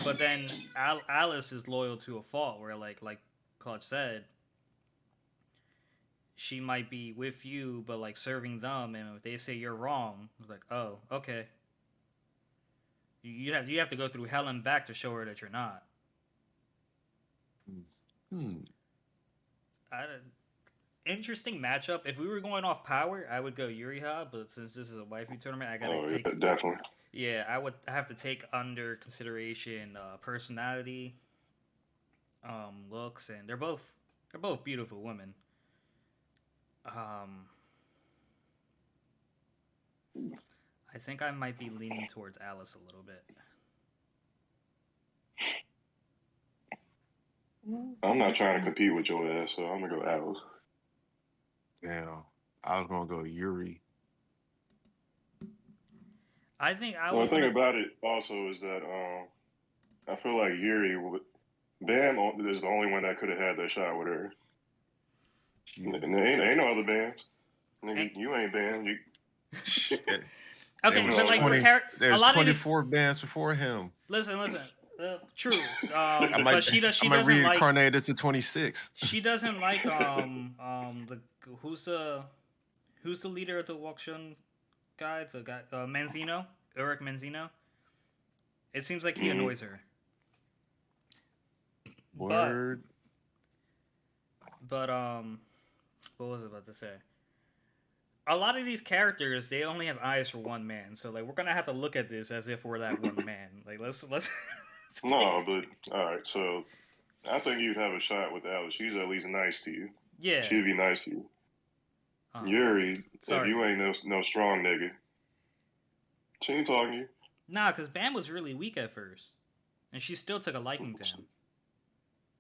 But then Alice is loyal to a fault, where like Clutch said, she might be with you, but like serving them, and if they say you're wrong, it's like, oh, okay. You have to go through hell and back to show her that you're not. Hmm. I, interesting matchup. If we were going off power, I would go Yuriha, but since this is a waifu tournament, I gotta Oh, take. yeah, definitely. Yeah, I would have to take under consideration personality, looks, and they're both beautiful women. Um, I think I might be leaning towards Alice a little bit. I'm not trying to compete with your ass, so I'm gonna go Alice. Damn. I was gonna go Yuri. I think I Well, was the thing gonna. about it also is that I feel like Bam is the only one that could have had that shot with her. And there ain't no other bands. And, Nigga, you ain't Bam. Shit. There Okay, was but No, like no. a there's lot of these. 24 bands before him. Listen. True. I might But I she might doesn't like reincarnate as the 26th. she doesn't like the who's the leader of the Wakshan guy, the guy Menzino, Eric Menzino. It seems like he Hmm. annoys her. But Word. but what was I about to say? A lot of these characters they only have eyes for one man, so like we're gonna have to look at this as if we're that one man. Like let's No, but all right. So I think you'd have a shot with Alice. She's at least nice to you. yeah. She'd be nice to you. Um, Yuri, if sorry. you ain't no strong nigga, she ain't talking to you. Nah, because Bam was really weak at first, and she still took a liking to him.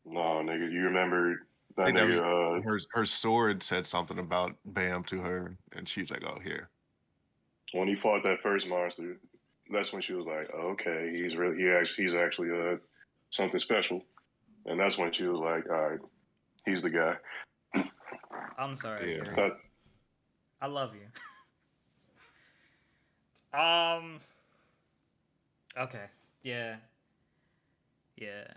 No, nigga, you remember I that think that was nigga? her sword said something about Bam to her, and she's like, "Oh, here." When he fought that first monster, that's when she was like, oh, "Okay, he's actually something special." And that's when she was like, "All right, he's the guy." I'm sorry, Yeah. Yuri. I love you. Um. Okay. Yeah. Yeah.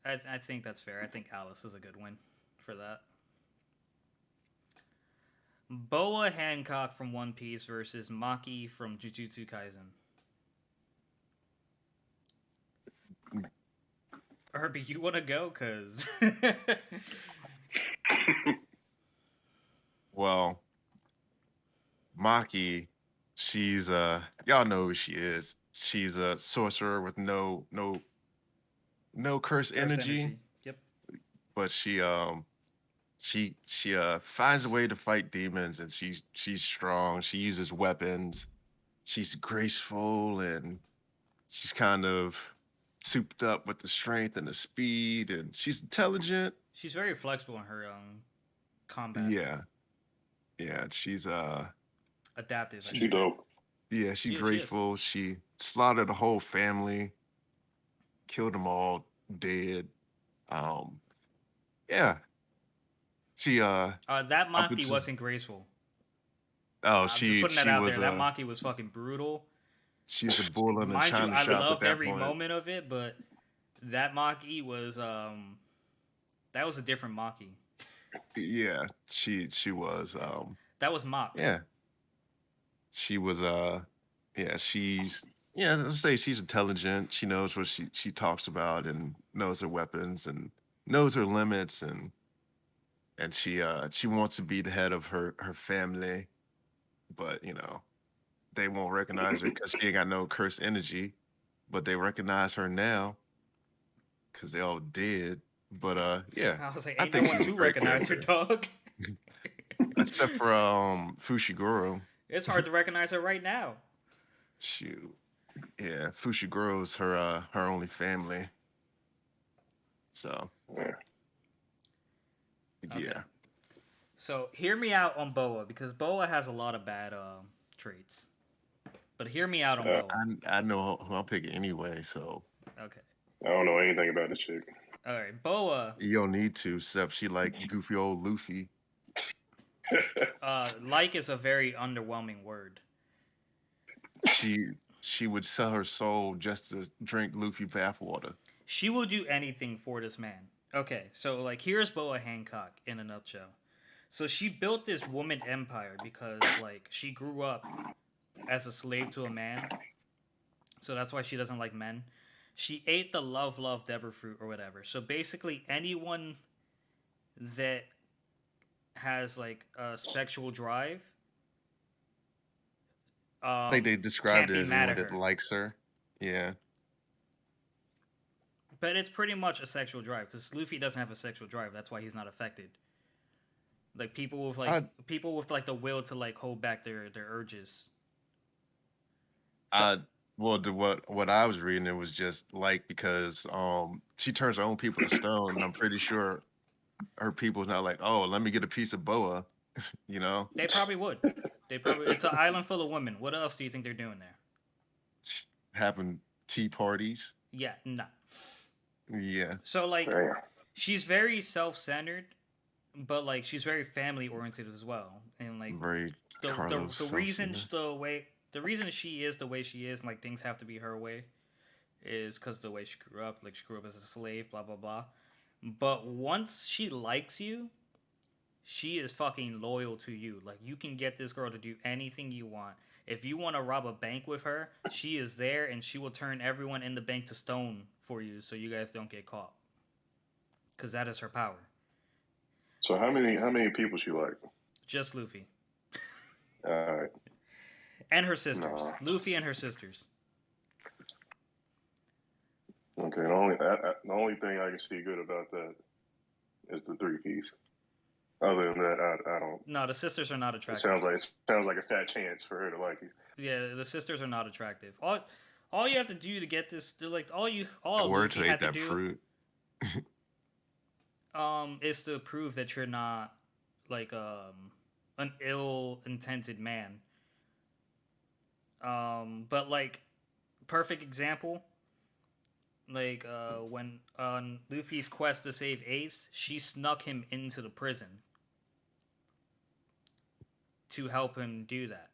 I think that's fair. I think Alice is a good win for that. Boa Hancock from One Piece versus Maki from Jujutsu Kaisen. Herbie, you want to go? Cause Well, Maki, she's y'all know who she is. She's a sorcerer with no curse First energy, energy. Yep. but she finds a way to fight demons, and she's strong. She uses weapons. She's graceful, and she's kind of souped up with the strength and the speed, and she's intelligent. She's very flexible in her combat. Yeah, yeah, Adaptive, I she's She should say. dope. yeah, she's She is. graceful. She slaughtered the whole family, killed them all dead. Um, yeah, she That up Maki until wasn't graceful. oh I'm just putting that she out there. was That Maki was fucking brutal. she's a bull in a Mind you, china I shop at loved that every point. moment of it, but that Maki was that was a different Maki. Yeah, she was That was Mach. yeah, she was yeah, she's yeah, let's say she's intelligent. She knows what she talks about and knows her weapons and knows her limits and she wants to be the head of her family, but they won't recognize her because she ain't got no cursed energy, but they recognize her now because they all dead. But yeah, I was like, I ain't no think one she's a to great recognize her, character. dog. Except for Fushiguro. It's hard to recognize her right now. Shoot. Yeah, Fushiguro's her only family. So Yeah. Okay. yeah. So hear me out on Boa because Boa has a lot of bad traits. But hear me out on Uh, Boa. I know who I'm picking anyway, so Okay. I don't know anything about this chick. All right. Boa, you don't need to, except she like goofy old Luffy. like is a very underwhelming word. She she would sell her soul just to drink Luffy bathwater. She will do anything for this man. Okay, so like here's Boa Hancock in a nutshell. So she built this woman empire because like she grew up as a slave to a man. So that's why she doesn't like men. She ate the love Deborah fruit or whatever. So basically anyone that has like a sexual drive I think they can't described it be as mad anyone at that her. likes her. Yeah. But it's pretty much a sexual drive because Luffy doesn't have a sexual drive. That's why he's not affected. Like I people with like the will to like hold back their urges. So I well, what I was reading, it was just like because she turns her own people to stone, and I'm pretty sure her people's not like, oh, let me get a piece of boa, you know, they probably would. They probably it's an island full of women. What else do you think they're doing there? having tea parties. Yeah, no. Yeah, So like Damn. she's very self-centered, but like she's very family oriented as well. And like very the Carlos reason Celsius. the way the reason she is the way she is, and like things have to be her way, is because the way she grew up. Like she grew up as a slave, blah blah blah. But once she likes you, she is fucking loyal to you. Like you can get this girl to do anything you want. If you want to rob a bank with her, she is there and she will turn everyone in the bank to stone for you so you guys don't get caught. Cuz that is her power. So how many people she like? Just Luffy All right. and her sisters. No. Luffy and her sisters. Okay. The only thing I can see good about that is the 3 piece. Other than that, I don't. No, the sisters are not It attractive. sounds like a fat chance for her to like you. Yeah, the sisters are not attractive. All you have to do to get this, like all I were Luffy to had eat to that do, fruit. is to prove that you're not like an ill-intended man. But like perfect example, like when on Luffy's quest to save Ace, she snuck him into the prison to help him do that.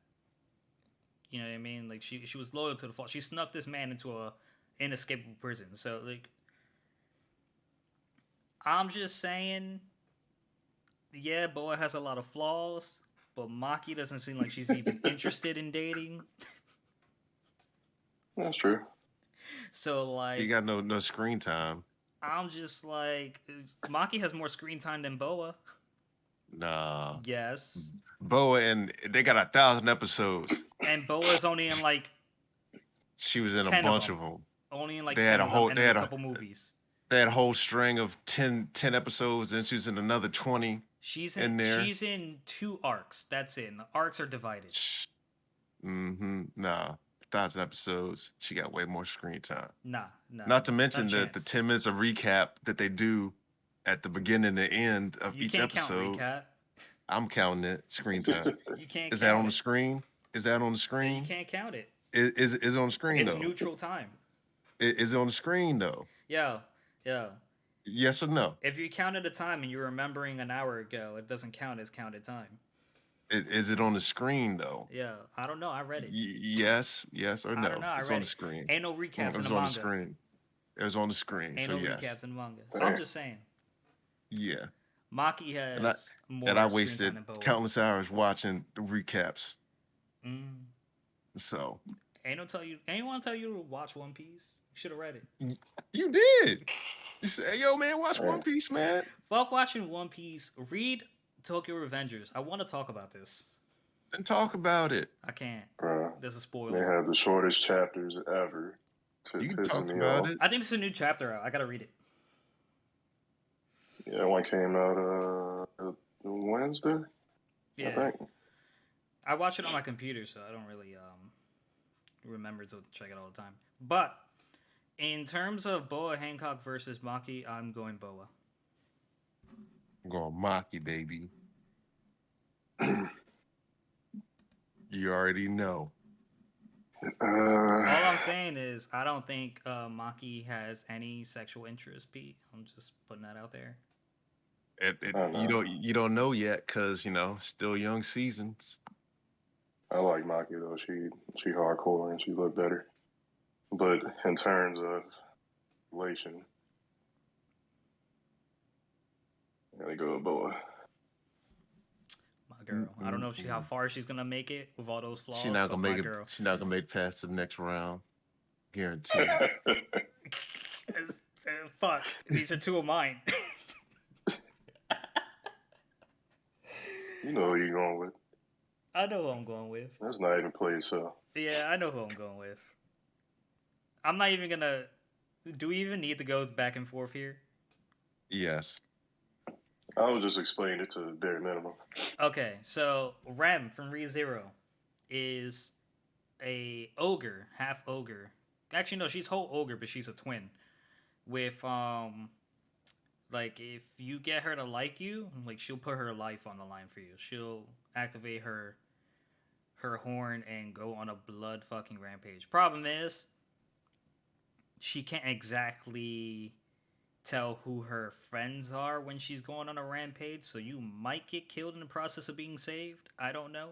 You know what I mean? Like she was loyal to the fault. She snuck this man into a inescapable prison. So like I'm just saying, yeah, Boa has a lot of flaws, but Maki doesn't seem like she's even interested in dating. That's true. So You like got no screen time. I'm just like Maki has more screen time than Boa. Nah. Yes. Boa and they got 1,000 episodes. And Boa's only in like She was in a 10 of bunch of them. them. Only in like They 10 had a of them whole and they in a had couple movies. they had a whole string of 10 episodes, and she was in another 20 She's in there. 2 arcs. That's it. And the arcs are divided. Nah. 1,000 episodes. She got way more screen time. Nah. Not to mention Not a the chance. 10 minutes of recap that they do at the beginning and end of You each can't count episode. recap. I'm counting it. Screen time. You can't Is count that on the it. screen? Is that on the You screen? can't count it. Is it on the screen It's though? neutral time. Is it on the screen though? Yo. Yes or no? If you counted a time and you're remembering an hour ago, it doesn't count as counted time. Is it on the screen though? Yeah. I don't know. I read it. Yes or no? I don't know. I It's read on the it. screen. Ain't no recaps It in was the on the manga. screen. It was on the screen. Ain't So no yes. recaps in the manga. Damn. I'm just saying. Yeah. Maki And I has more and I screen wasted time than Boa. countless hours watching the recaps. Mm. So Anyone tell you to watch One Piece? You should have read it. you did. You said, "Yo, man, watch One Yeah. Piece, man." Fuck watching One Piece. Read Tokyo Revengers. I want to talk about this. And talk about it. I can't. Bruh. There's a They spoiler. have the shortest chapters ever. You can Pissing talk me about off. it. I think there's a new chapter out. I gotta read it. Yeah, one came out Wednesday, I Yeah. think. I watch it on my computer, so I don't really remember to check it all the time. But in terms of Boa Hancock versus Maki, I'm going Boa. I'm going Maki, baby. You already know. All I'm saying is I don't think Maki has any sexual interest. Pete, I'm just putting that out there. You don't know yet because still young seasons. I like Maki though. She hardcore and she look better. But in terms of relation, I gotta go with Boa. My girl. I don't know if how far she's gonna make it with all those flaws. She's not but gonna my make it. girl. She's not gonna make it past the next round. Guaranteed. Fuck. These are 2 of mine. You know who you're going with. I know who I'm going with. That's not even played, so. Yeah, I know who I'm going with. I'm not even gonna. Do we even need to go back and forth here? Yes. I was just explaining it to the bare minimum. Okay, so Rem from ReZero is a ogre, half ogre. Actually, no, she's whole ogre, but she's a twin. With like if you get her to like you, like she'll put her life on the line for you. She'll activate her horn and go on a blood fucking rampage. Problem is, she can't exactly tell who her friends are when she's going on a rampage, so you might get killed in the process of being saved. I don't know.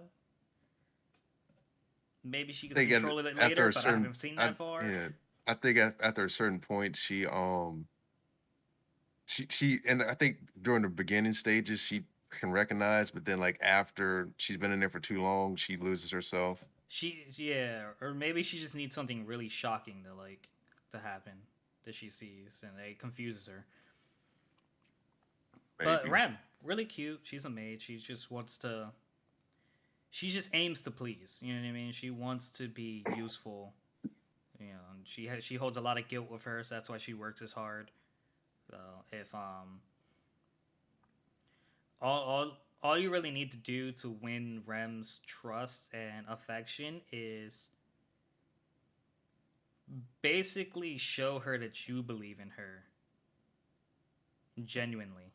Maybe she I gets think control of it after later, a but I certain, haven't seen I that far. yeah, I think after a certain point, she, and I think during the beginning stages she can recognize, but then like after she's been in there for too long, she loses herself. Yeah, or maybe she just needs something really shocking to happen that she sees, and it confuses her. But Maybe. Rem, really cute. She's a maid. She just wants to. She just aims to please. You know what I mean? She wants to be useful. You know, and she holds a lot of guilt with her, so that's why she works as hard. So if all you really need to do to win Rem's trust and affection is basically show her that you believe in her genuinely.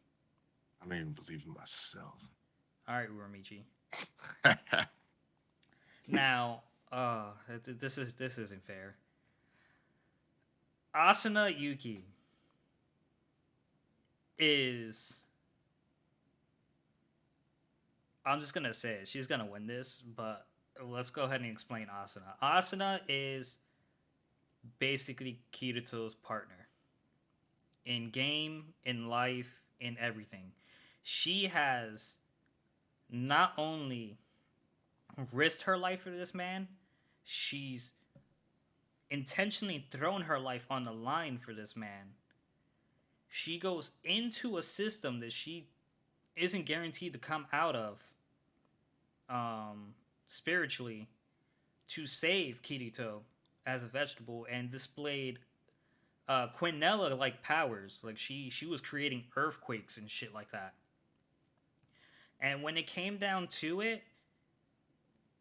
I don't even believe in myself. All right, Uramichi. Now, this isn't fair. Asuna Yuki is. I'm just gonna say it. She's gonna win this, but let's go ahead and explain Asuna. Asuna is basically Kirito's partner in game, in life, in everything. She has not only risked her life for this man, she's intentionally thrown her life on the line for this man. She goes into a system that she isn't guaranteed to come out of spiritually to save Kirito as a vegetable, and displayed Quinella like powers. Like she was creating earthquakes and shit like that. And when it came down to it,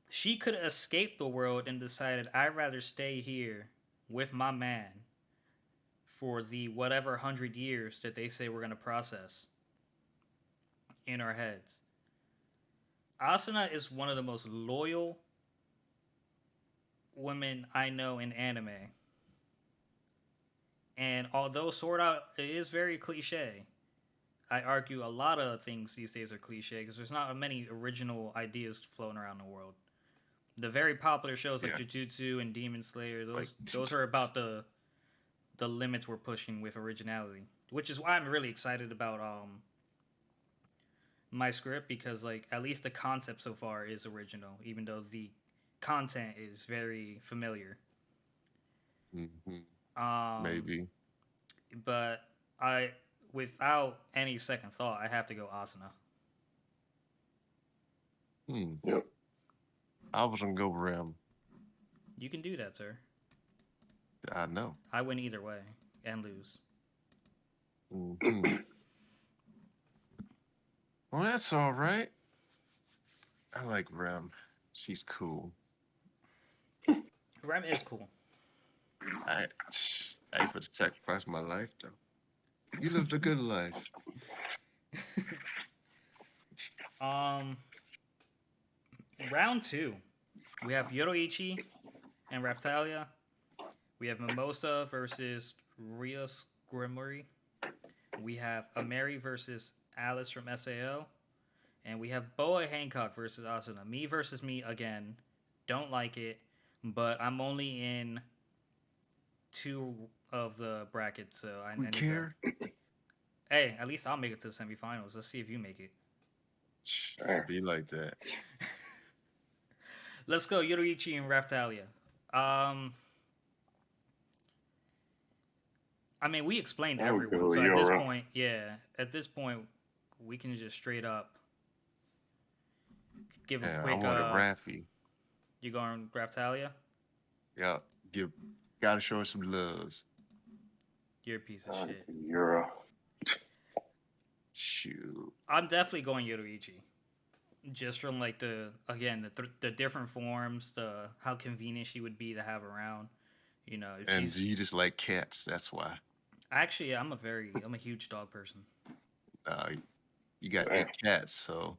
she could have escaped the world and decided I'd rather stay here with my man for the whatever 100 years that they say we're gonna process in our heads. Asuna is one of the most loyal women I know in anime. And although Sword Art is very cliche, I argue a lot of things these days are cliche because there's not many original ideas floating around the world. The very popular shows like Yeah, Jujutsu and Demon Slayer, like those are about the limits we're pushing with originality, which is why I'm really excited about my script, because like at least the concept so far is original, even though the content is very familiar. hmm Um, maybe. but I, without any second thought, I have to go Asuna. Hmm. Yep. I was gonna go Ram. You can do that, sir. I know. I win either way and lose. Hmm. Well, that's all right. I like Ram. She's cool. Rem is cool. I I ain't for to sacrifice my life though. You lived a good life. um, round two, we have Yoroichi and Raftalia. We have Mimosa versus Rios Grimory. We have Ameri versus Alice from SAO. And we have Boa Hancock versus Asuna. Me versus me again. Don't like it, but I'm only in two of the brackets, so I We need to. care. Hey, at least I'll make it to the semifinals. Let's see if you make it. Should be like that. Let's go, Yoroichi and Raftalia. Um, I mean, we explained I would everyone, go so at this Euro. point, yeah, at this point, we can just straight up give a Yeah, I quick. wanted Raffy. You going Raftalia? Yeah, give. Gotta show her some loves. You're a piece of I shit. Euro. Shoot. I'm definitely going Yoroichi. Just from like the different forms, the how convenient she would be to have around. You know, if And she's you just like cats. That's why. actually, I'm a huge dog person. Uh, you got Damn. 8 cats, so.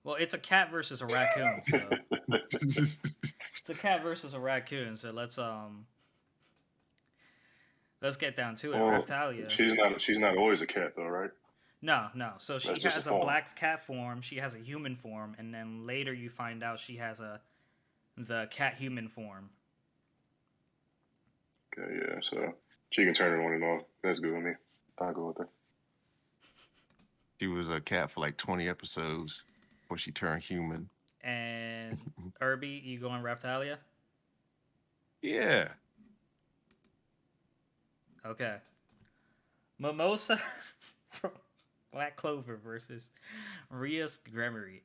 Well, it's a cat versus a raccoon, so it's a cat versus a raccoon. So let's get down to it. Well, Raftalia. she's not always a cat though, right? No, no. So she That's just a has a form. black cat form. She has a human form, and then later you find out she has a the cat human form. Okay, yeah. So she can turn it on and off. That's good with me. I'll go with that. She was a cat for like 20 episodes before she turned human. And Irby, you going Raftalia? Yeah. Okay. Mimosa from Black Clover versus Rias Gremory.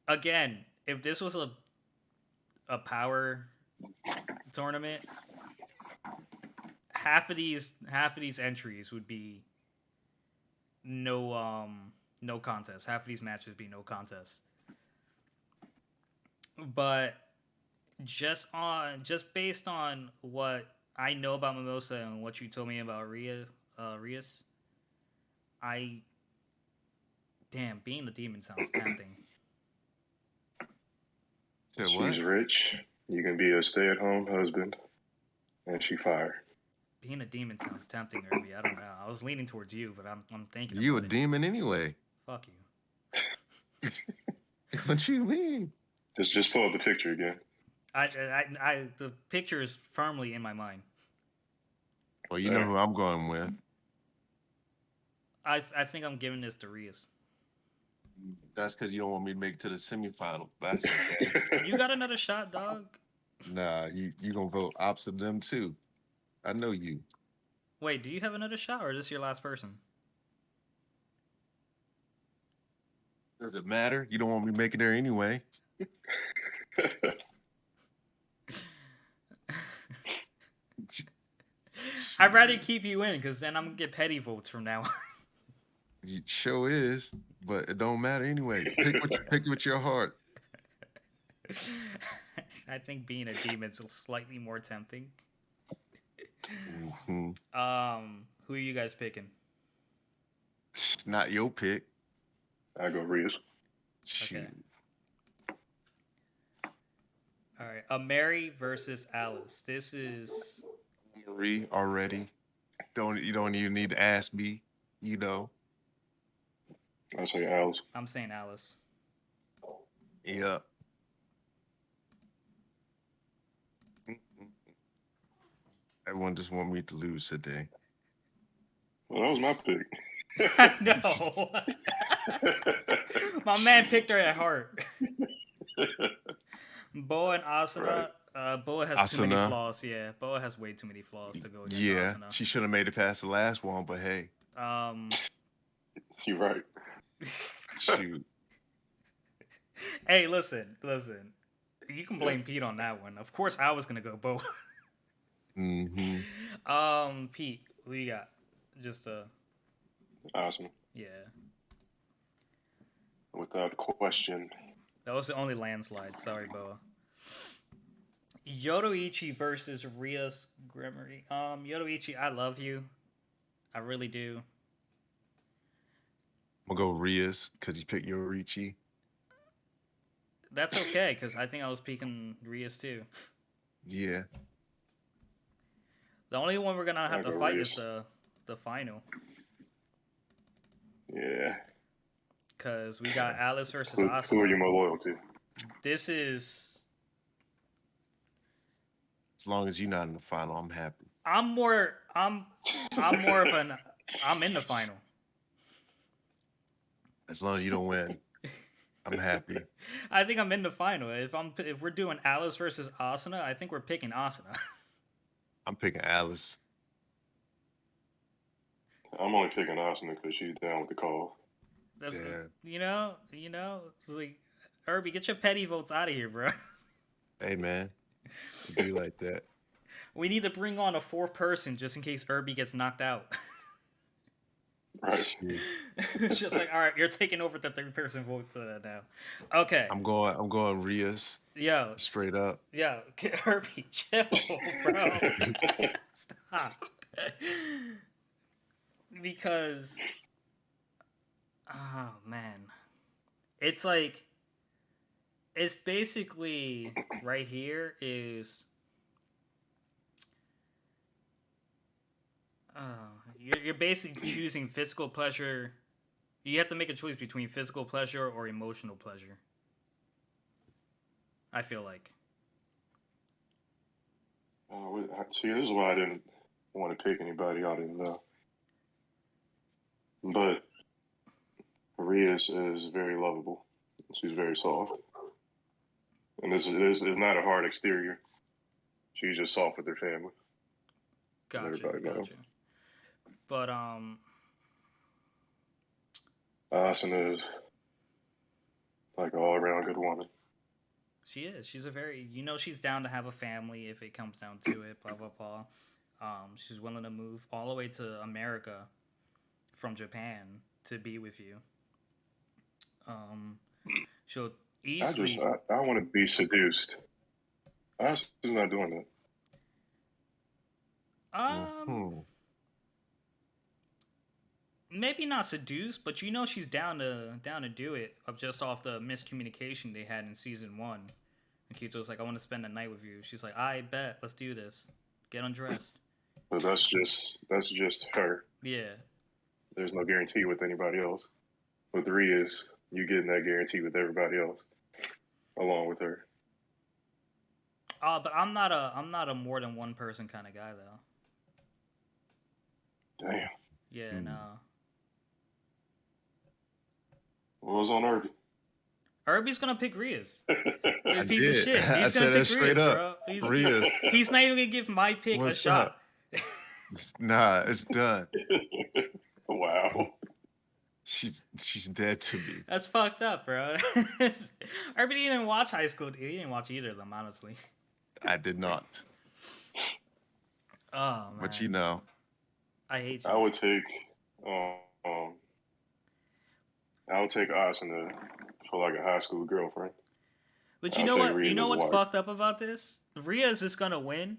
Again, if this was a power tournament, half of these entries would be no contest. Half of these matches be no contest. But just based on what I know about Mimosa and what you told me about Rias, being a demon sounds tempting. Said She's what? rich. You can be a stay-at-home husband, and she fire. Being a demon sounds tempting, Irby. I don't know. I was leaning towards you, but I'm thinking You a about it. demon anyway. Fuck you. What you mean? Just pull up the picture again. The picture is firmly in my mind. Well, you know who I'm going with. I think I'm giving this to Rias. That's because you don't want me to make it to the semifinal. That's okay. You got another shot, dog. Nah, you gonna vote opposite them too. I know you. Wait, do you have another shot, or is this your last person? Does it matter? You don't want me to make it there anyway. I'd rather keep you in, because then I'm gonna get petty votes from now on. It sure is, but it don't matter anyway. Pick with your heart. I think being a demon's slightly more tempting. Mm-hmm. Who are you guys picking? Not your pick. I go Rias. Shoot. Okay. All right, Mary versus Alice. This is Marie already. You don't even need to ask me. You know. I say Alice. I'm saying Alice. Yeah. Everyone just want me to lose today. Well, that was my pick. I know. My man picked her at heart. Boa and Asuna. Right. Boa has too many flaws. Yeah, Boa has way too many flaws to go against Asuna. She should have made it past the last one, but hey. You're right. Shoot. Hey, listen. You can blame Pete on that one. Of course, I was gonna go Boa. Mm-hmm. Pete, who you got? Just Awesome. Yeah. Without question. That was the only landslide. Sorry, Boa. Yodoichi versus Rias Gremory. Yodoichi, I love you. I really do. I'm gonna go Rias because you picked Yodoichi. That's okay, because I think I was picking Rias too. Yeah. The only one we're gonna have to fight Rias. Is the final. Yeah. Because we got Alice versus Asuna. Who are you more loyal to? This is. As long as you're not in the final, I'm happy. I'm more of an. I'm in the final. As long as you don't win, I'm happy. I think I'm in the final. If we're doing Alice versus Asuna, I think we're picking Asuna. I'm picking Alice. I'm only picking Asuna because she's down with the call. That's you know, it's like Irby, get your petty votes out of here, bro. Hey man, it'd be like that. We need to bring on a fourth person just in case Irby gets knocked out. Right. It's just like, all right, you're taking over the third-person vote now. Okay. I'm going Rias. Yo. Straight up. Yo, Irby, chill, bro. Stop. Because, oh man, it's like, it's basically right here is. You're basically choosing physical pleasure. You have to make a choice between physical pleasure or emotional pleasure. I feel like. See, this is why I didn't want to pick anybody I didn't know. But Maria is very lovable. She's very soft. And this is not a hard exterior. She's just soft with her family. Gotcha, Everybody knows. gotcha. But Asuna is like an all around good woman. she is. She's a very, she's down to have a family if it comes down to it. Blah blah blah. She's willing to move all the way to America from Japan to be with you. She'll easily. I want to be seduced. Asuna's not doing that. Um, maybe not seduced, but she's down to do it. Of just off the miscommunication they had in season 1. And Kito's like, "I want to spend the night with you." She's like, "I bet. Let's do this. Get undressed." But that's just her. Yeah. There's no guarantee with anybody else. With Ria's, you getting that guarantee with everybody else, along with her. But I'm not a more than one person kind of guy though. Damn. Yeah, no. What was on Irby? Irby's gonna pick Ria's. I Piece of did. shit. I He's said gonna that pick straight Ria's, up. bro. Rhea. He's not even gonna give my pick What's a shot. Nah, it's done. Wow. She's dead to me. That's fucked up, bro. Irby didn't even watch high school. He didn't watch either of them, honestly. I did not. Oh man. But you know. I hate you. I would take Asuna for like a high school girlfriend. But you know what? You know what's fucked up about this? Rhea is just gonna win,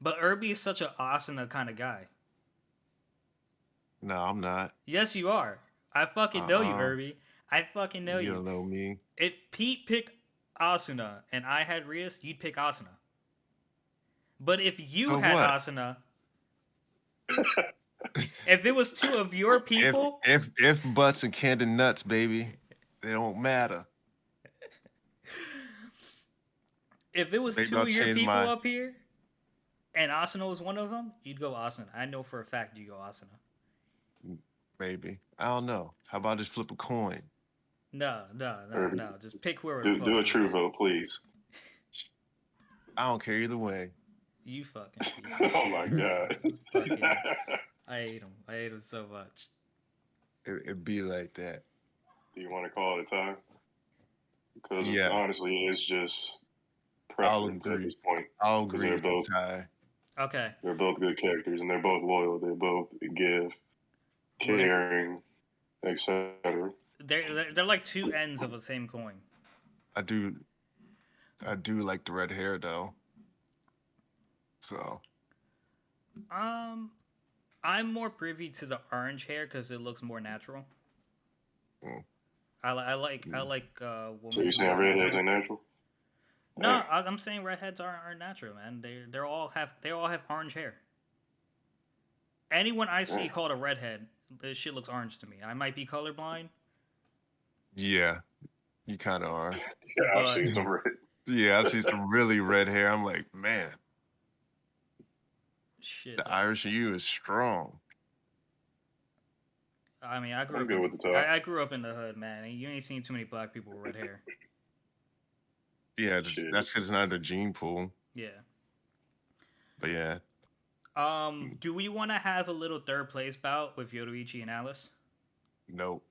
but Irby is such an Asuna kind of guy. No, I'm not. Yes, you are. I fucking know you, Irby. I fucking know you. You don't know me. If Pete picked Asuna and I had Rias, you'd pick Asuna. But if you had Asuna, if it was two of your people, if butts and candy nuts, baby, they don't matter. If it was two of your people up here, and Asuna was one of them, you'd go Asuna. I know for a fact you go Asuna. Maybe. I don't know. How about just flip a coin? No. Just pick whoever. Do a true vote, please. I don't care either way. You fucking piece of Oh my god. I hate him. I hate him so much. It'd be like that. Do you want to call it a tie? Because honestly, it's just preference at this point. I'll agree. They're both tie. Okay. They're both good characters, and they're both loyal. They both give, caring, etc. They're like two ends of the same coin. I do like the red hair though. So. I'm more privy to the orange hair because it looks more natural. I like women. So you're saying redheads ain't natural? No, I'm saying redheads aren't natural, man. They all have orange hair. Anyone I see called a redhead, this shit looks orange to me. I might be colorblind. Yeah, you kind of are. Yeah, I've seen some red. Yeah, I've seen some really red hair. I'm like, man. Shit. The Irish in you is strong. I mean, I grew up in the hood, man. And you ain't seen too many black people with red hair. Yeah, that's because it's not the gene pool. Yeah. But yeah. Do we want to have a little third place bout with Yoruichi and Alice? Nope.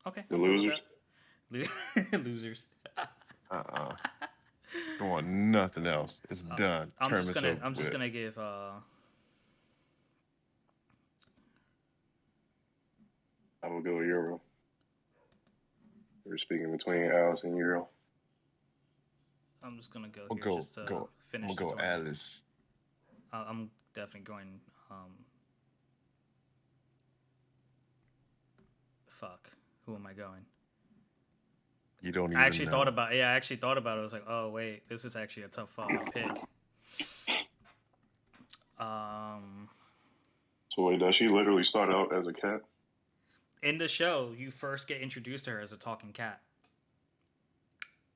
Okay. The losers. Losers. Don't want nothing else. It's done. I'm just gonna give I will go Euro. We're speaking between Alice and Euro. I'm just gonna go finish. I'm gonna go Alice. I'm definitely going. Fuck. Who am I going? You don't even. I actually thought about it. I was like, oh wait, this is actually a tough pick. So wait, does she literally start out as a cat? in the show, you first get introduced to her as a talking cat,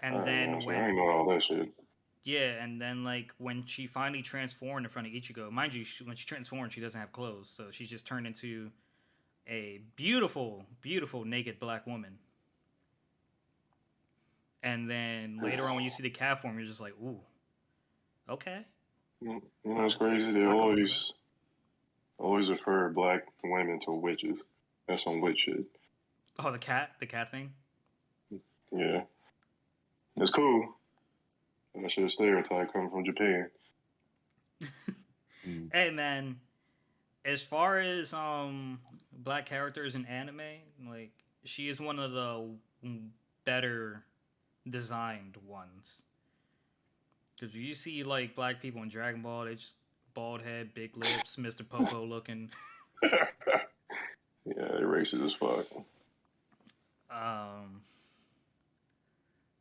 and I then I when ain't know all that shit. yeah, and then like when she finally transformed in front of Ichigo, mind you, when she transformed, she doesn't have clothes, so she's just turned into a beautiful, beautiful naked black woman. And then later on, when you see the cat form, you're just like, ooh, okay, You know, it's crazy. They I could roll with that. always refer black women to witches. That's some witch shit. Oh, the cat thing. Yeah, it's cool. That shit stereotype coming from Japan. Mm. Hey man, as far as black characters in anime, like she is one of the better designed ones. Because you see like black people in Dragon Ball, they just bald head, big lips, Mr. Popo looking. Yeah, they racist as fuck. Um,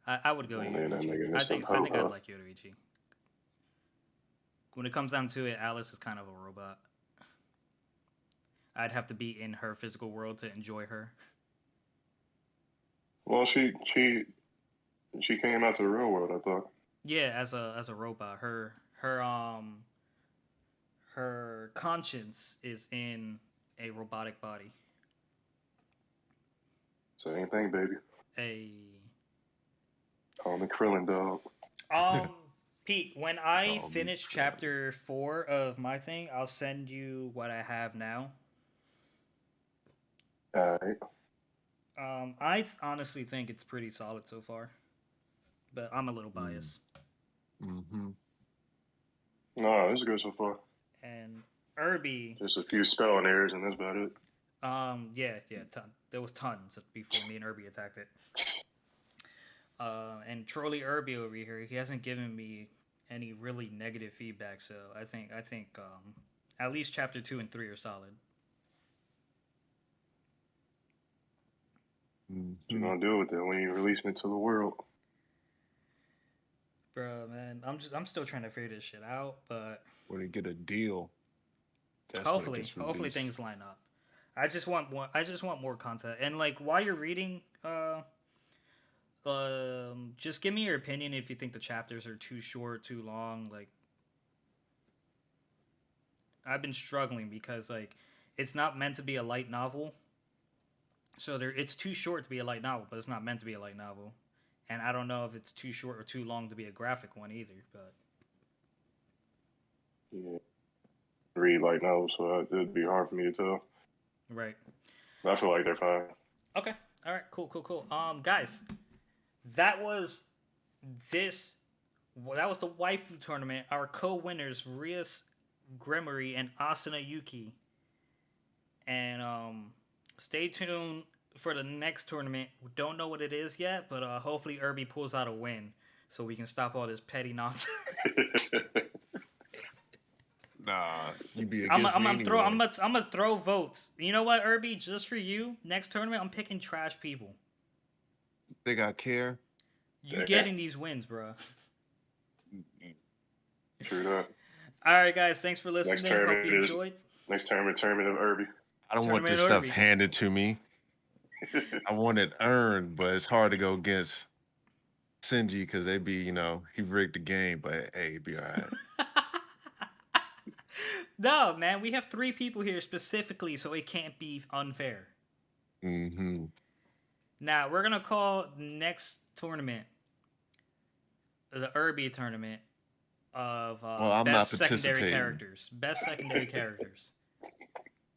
I would go And then that Yoruichi. nigga Mr. I think I'd Popo. like Yoruichi. When it comes down to it, Alice is kind of a robot. I'd have to be in her physical world to enjoy her. Well, she came out to the real world. I thought. Yeah, as a robot, her conscience is in a robotic body. Same thing, baby. A Call me Krillin, dog. um Pete, when I Oh, me finish too. chapter 4 of my thing, I'll send you what I have now. Alright. Honestly think it's pretty solid so far, but I'm a little Mm. biased. Mm-hmm. No, this is good so far. And Irby, Just a few spelling errors, and that's about it. yeah, there was tons before me and Irby attacked it. And Trolley Irby over here, he hasn't given me any really negative feedback, so I think at least chapter 2 and 3 are solid. What you Mm-hmm. gonna do with it when you releasing it to the world? Bro, man, I'm still trying to figure this shit out, but When they get a deal, that's when it hopefully, gets hopefully released. things line up. I just want more content. And like while you're reading, just give me your opinion if you think the chapters are too short, too long. Like I've been struggling because like it's not meant to be a light novel, so it's too short to be a light novel, but it's not meant to be a light novel. And I don't know if it's too short or too long to be a graphic one either. But Yeah, read like novels, so it'd be hard for me to tell. right, But I feel like they're fine. okay, all right, cool. Guys, that was this. Well, that was the waifu tournament. Our co-winners, Rias Gremory and Asuna Yuki. And stay tuned for the next tournament. We don't know what it is yet, but hopefully Irby pulls out a win so we can stop all this petty nonsense. Nah, you be I'm against I'm me I'm throw anyway. I'm gonna throw votes. You know what, Irby? Just for you, next tournament I'm picking trash people. Think I care? You Damn, getting these wins, bro. Mm-mm. true that. All right, guys. Thanks for Next listening. Hope you tournament is enjoyed tournament of Irby. I don't want tournament this of stuff Irby. handed to me. I want it earned, but it's hard to go against Sinji because they be, he rigged the game, but hey, it'd be all right. No, man. We have 3 people here specifically, so it can't be unfair. Mm-hmm. Now we're gonna call next tournament the Irby tournament of Well, I'm not best secondary participating. characters. Best secondary characters.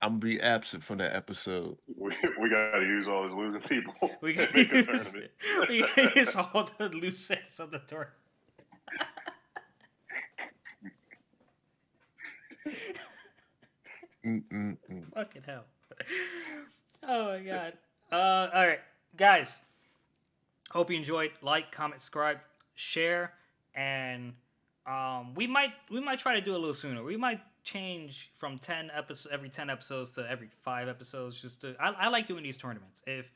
I'm gonna be absent from that episode. We got to use all these losing people We to can make a use, tournament. we can use all the losers of the tournament. Mm-mm-mm. Fucking hell. Oh my god. All right, guys. Hope you enjoyed. Like, comment, subscribe, share, and we might try to do a little sooner. We might change from 10 episodes every 10 episodes to every 5 episodes. I like doing these tournaments. If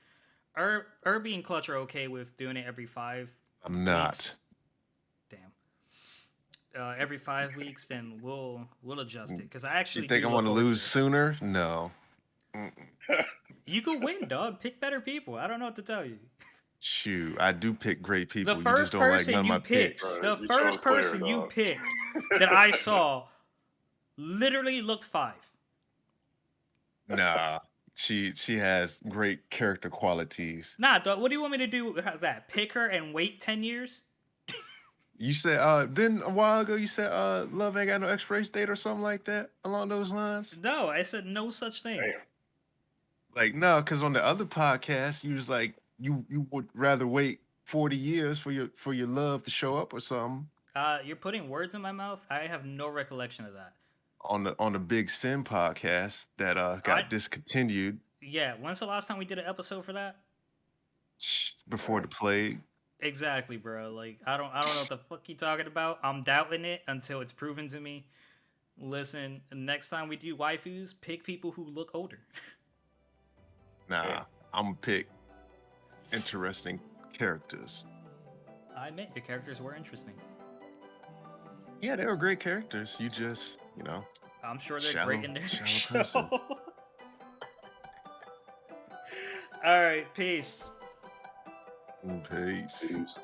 Irby and Clutch are okay with doing it every 5 I'm weeks, not. damn. Every 5 weeks, then we'll adjust it because I You actually think do I look want to forward to lose this. sooner? No. Mm-mm. You could win, dog. Pick better people. I don't know what to tell you. Shoot, I do pick great The people. You just first don't like person none of you my picked, picks. the You chose first Claire, person you dog. picked that I saw literally looked 5. Nah, she has great character qualities. Nah, dog, what do you want me to do with that? Pick her and wait 10 years? You said didn't a while ago you said love ain't got no expiration date or something like that along those lines? No, I said no such thing. Damn. Like no, because on the other podcast you was like you would rather wait 40 years for your love to show up or something. You're putting words in my mouth. I have no recollection of that. On the Big Sin podcast that I got discontinued yeah. When's the last time we did an episode for that? before the plague. Exactly, bro. Like I don't know what the fuck you talking about. I'm doubting it until it's proven to me. Listen, next time we do waifus, pick people who look older. Nah, I'm gonna pick interesting characters. I admit your characters were interesting. Yeah, they were great characters. You just, you know, I'm sure they're shallow, great in their shallow show. person. All right, peace. Peace. Peace.